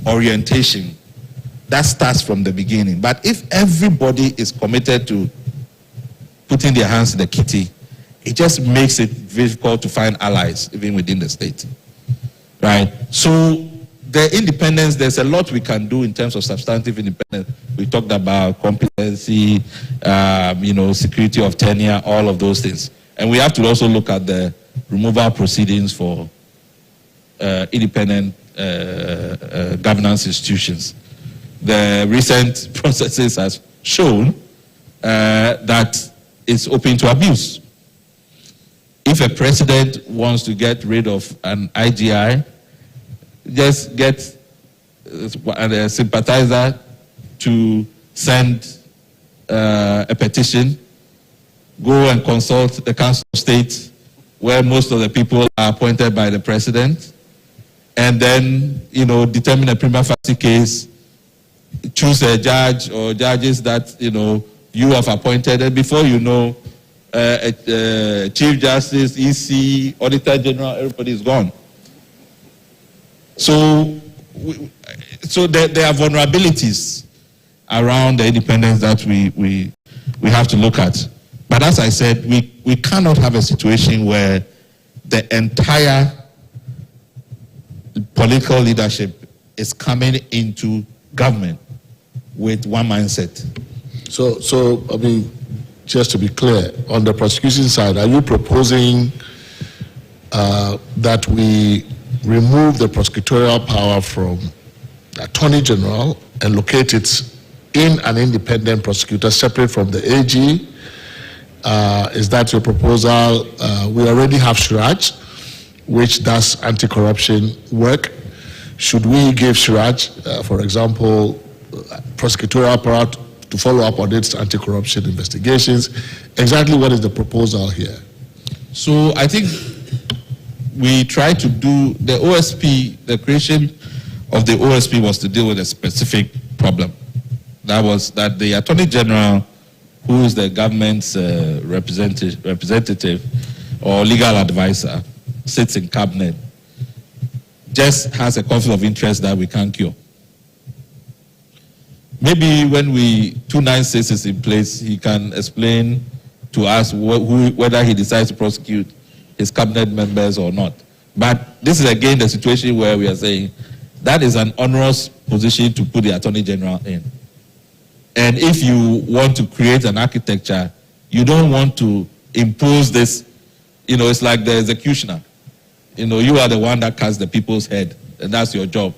orientation that starts from the beginning. But if everybody is committed to putting their hands in the kitty, it just makes it difficult to find allies even within the state, right? So the independence, there's a lot we can do in terms of substantive independence. We talked about competency, security of tenure, all of those things. And we have to also look at the removal proceedings for independent governance institutions. The recent processes has shown that it's open to abuse. If a president wants to get rid of an IGI, just get a sympathizer to send a petition, go and consult the Council of State, where most of the people are appointed by the president, and then, determine a prima facie case, choose a judge or judges that, you have appointed, and before you know, Chief Justice, EC, Auditor General, everybody is gone. So there are vulnerabilities around the independence that we have to look at. But as I said, we cannot have a situation where the entire political leadership is coming into government with one mindset. So I mean, just to be clear, on the prosecution side, are you proposing that we remove the prosecutorial power from the Attorney General and locate it in an independent prosecutor separate from the AG? Is that your proposal? We already have Shiraj, which does anti-corruption work. Should we give Shiraj, for example, prosecutorial power to follow up on its anti-corruption investigations? Exactly what is the proposal here? So I think we try to do the OSP, the creation of the OSP was to deal with a specific problem. That was that the Attorney General, who is the government's representative or legal advisor, sits in cabinet, just has a conflict of interest that we can't cure. Maybe when 296 is in place, he can explain to us whether he decides to prosecute his cabinet members or not. But this is again the situation where we are saying that is an onerous position to put the Attorney General in. And if you want to create an architecture, you don't want to impose this, it's like the executioner. You are the one that cuts the people's head, and that's your job.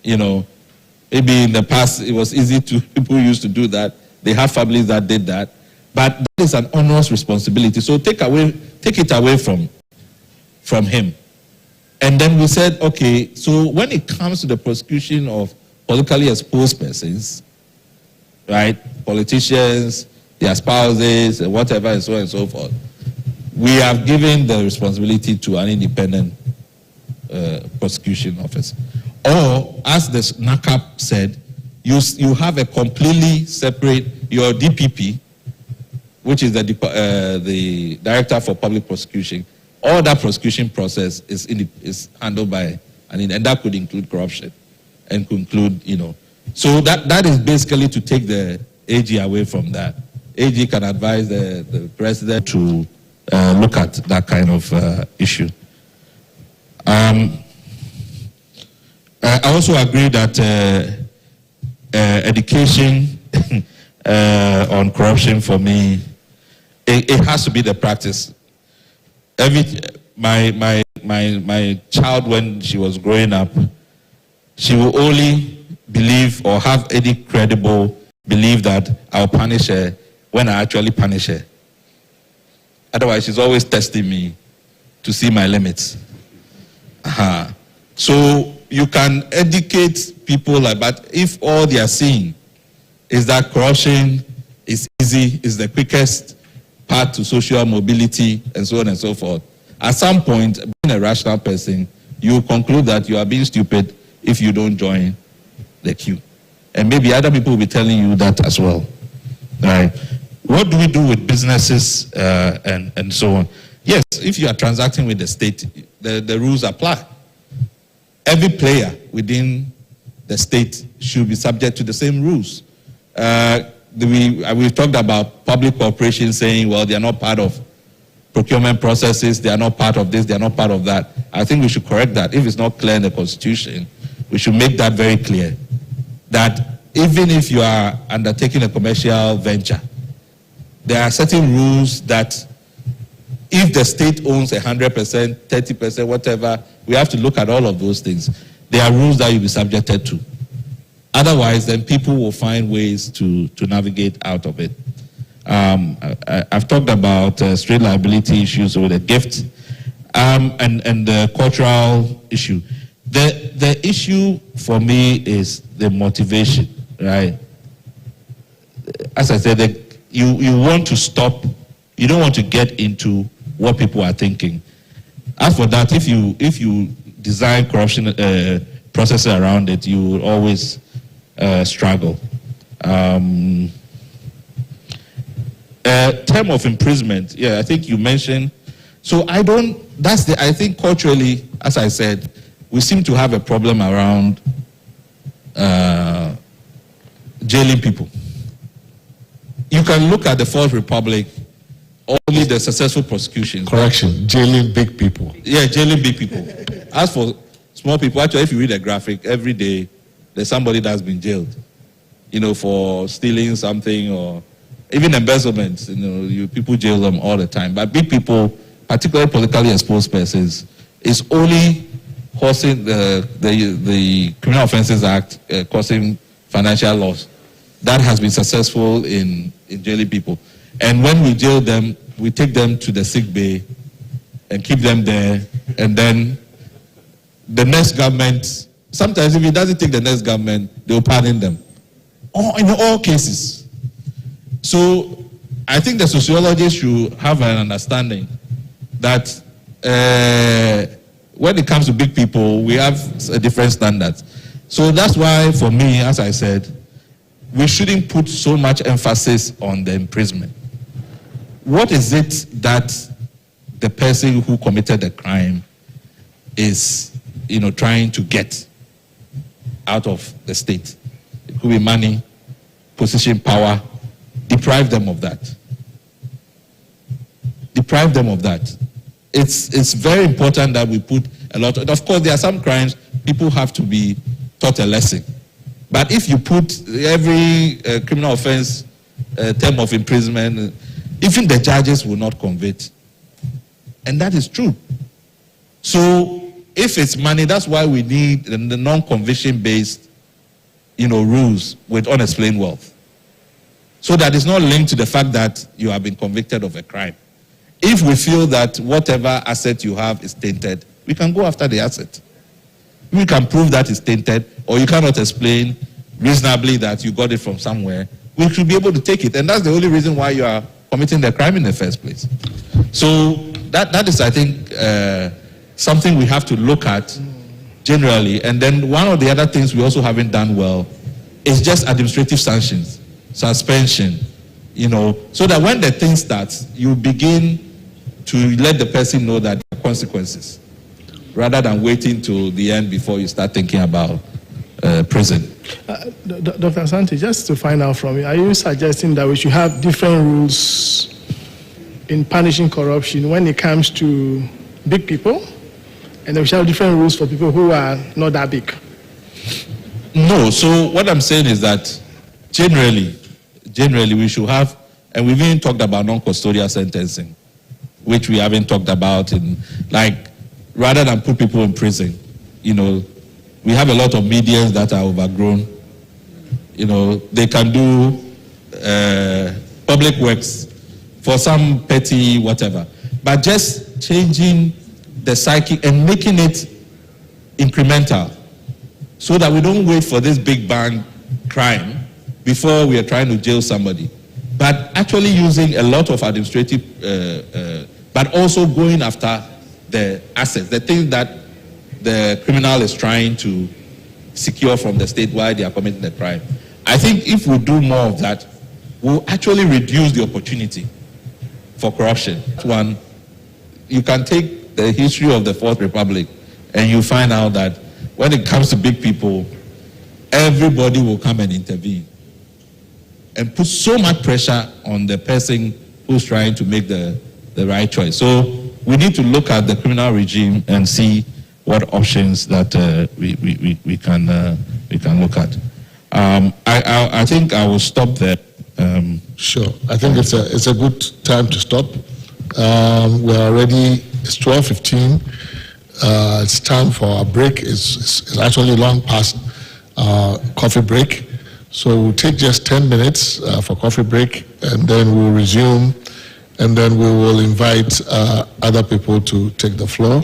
Maybe in the past it was easy people used to do that. They have families that did that. But that is an onerous responsibility. So take it away from him. And then we said, okay, so when it comes to the prosecution of politically exposed persons, right, politicians, their spouses, and whatever, and so on and so forth, we have given the responsibility to an independent prosecution office. Or, as the NACAP said, you have a completely separate, your DPP, which is the Director for Public Prosecution. All that prosecution process is handled by, and that could include corruption, and could include, So that is basically to take the AG away from that. AG can advise the president to look at that kind of issue. I also agree that education on corruption, for me, it has to be the practice. My child, when she was growing up, she will only believe or have any credible belief that I'll punish her when I actually punish her. Otherwise, she's always testing me to see my limits. So you can educate people, but if all they are seeing is that corruption is easy, is the quickest path to social mobility, and so on and so forth, at some point, being a rational person, you conclude that you are being stupid if you don't join the queue. And maybe other people will be telling you that as well. Right? What do we do with businesses and so on? Yes, if you are transacting with the state, the rules apply. Every player within the state should be subject to the same rules. We've talked about public corporations saying, well, they are not part of procurement processes, they are not part of this, they are not part of that. I think we should correct that. If it's not clear in the Constitution, we should make that very clear. That even if you are undertaking a commercial venture, there are certain rules that if the state owns 100%, 30%, whatever, we have to look at all of those things. There are rules that you'll be subjected to. Otherwise, then people will find ways to navigate out of it. I've talked about straight liability issues with a gift and the cultural issue. The issue for me is the motivation, right? As I said, you want to stop, you don't want to get into what people are thinking. As for that, if you design corruption processes around it, you will always struggle. Term of imprisonment, yeah, I think you mentioned. So I think culturally, as I said, we seem to have a problem around jailing people. You can look at the Fourth Republic, only the successful prosecutions. Correction, jailing big people. Yeah, jailing big people. As for small people, actually, if you read a graphic, every day there's somebody that's been jailed, for stealing something or even embezzlement. People jail them all the time. But big people, particularly politically exposed persons, is only causing the Criminal Offences Act causing financial loss. That has been successful in jailing people. And when we jail them, we take them to the sick bay and keep them there. And then the next government, sometimes if it doesn't take the next government, they'll pardon them. In all cases. So I think the sociologists should have an understanding that when it comes to big people, we have a different standard. So that's why, for me, as I said, we shouldn't put so much emphasis on the imprisonment. What is it that the person who committed the crime is, trying to get out of the state? It could be money, position, power. Deprive them of that. Deprive them of that. It's very important that we put a lot of course, there are some crimes people have to be taught a lesson. But if you put every criminal offense term of imprisonment, even the judges will not convict. And that is true. So if it's money, that's why we need the non-conviction based, rules with unexplained wealth. So that it's not linked to the fact that you have been convicted of a crime. If we feel that whatever asset you have is tainted, we can go after the asset. We can prove that it's tainted, or you cannot explain reasonably that you got it from somewhere, we should be able to take it. And that's the only reason why you are committing the crime in the first place. So that is, I think, something we have to look at generally. And then one of the other things we also haven't done well is just administrative sanctions, suspension, so that when the thing starts, you begin to let the person know that there are consequences, rather than waiting till the end before you start thinking about prison. Dr. Asante, just to find out from you, are you suggesting that we should have different rules in punishing corruption when it comes to big people, and we should have different rules for people who are not that big? No, so what I'm saying is that generally we should have, and we've even talked about non-custodial sentencing, which we haven't talked about, rather than put people in prison, we have a lot of medians that are overgrown. They can do public works for some petty whatever. But just changing the psyche and making it incremental so that we don't wait for this big bang crime before we are trying to jail somebody. But actually using a lot of administrative, but also going after the assets, the things that the criminal is trying to secure from the state while they are committing the crime. I think if we do more of that, we'll actually reduce the opportunity for corruption. One, you can take the history of the Fourth Republic and you find out that when it comes to big people, everybody will come and intervene and put so much pressure on the person who's trying to make the right choice. So we need to look at the criminal regime and see what options that we can look at. I think I will stop there. Sure. I think it's a good time to stop. We're already, it's 12:15. It's time for a break. It's actually long past coffee break. So we'll take just 10 minutes for coffee break, and then we'll resume, and then we will invite other people to take the floor.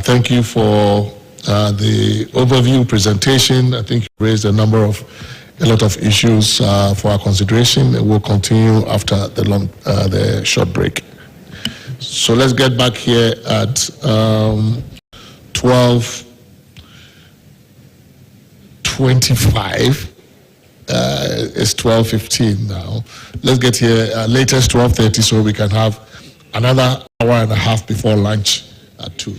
Thank you for the overview presentation. I think you raised a lot of issues for our consideration. We'll continue after the short break. So let's get back here at 12:25. It's 12:15 now. Let's get here latest 12:30 so we can have another hour and a half before lunch at 2.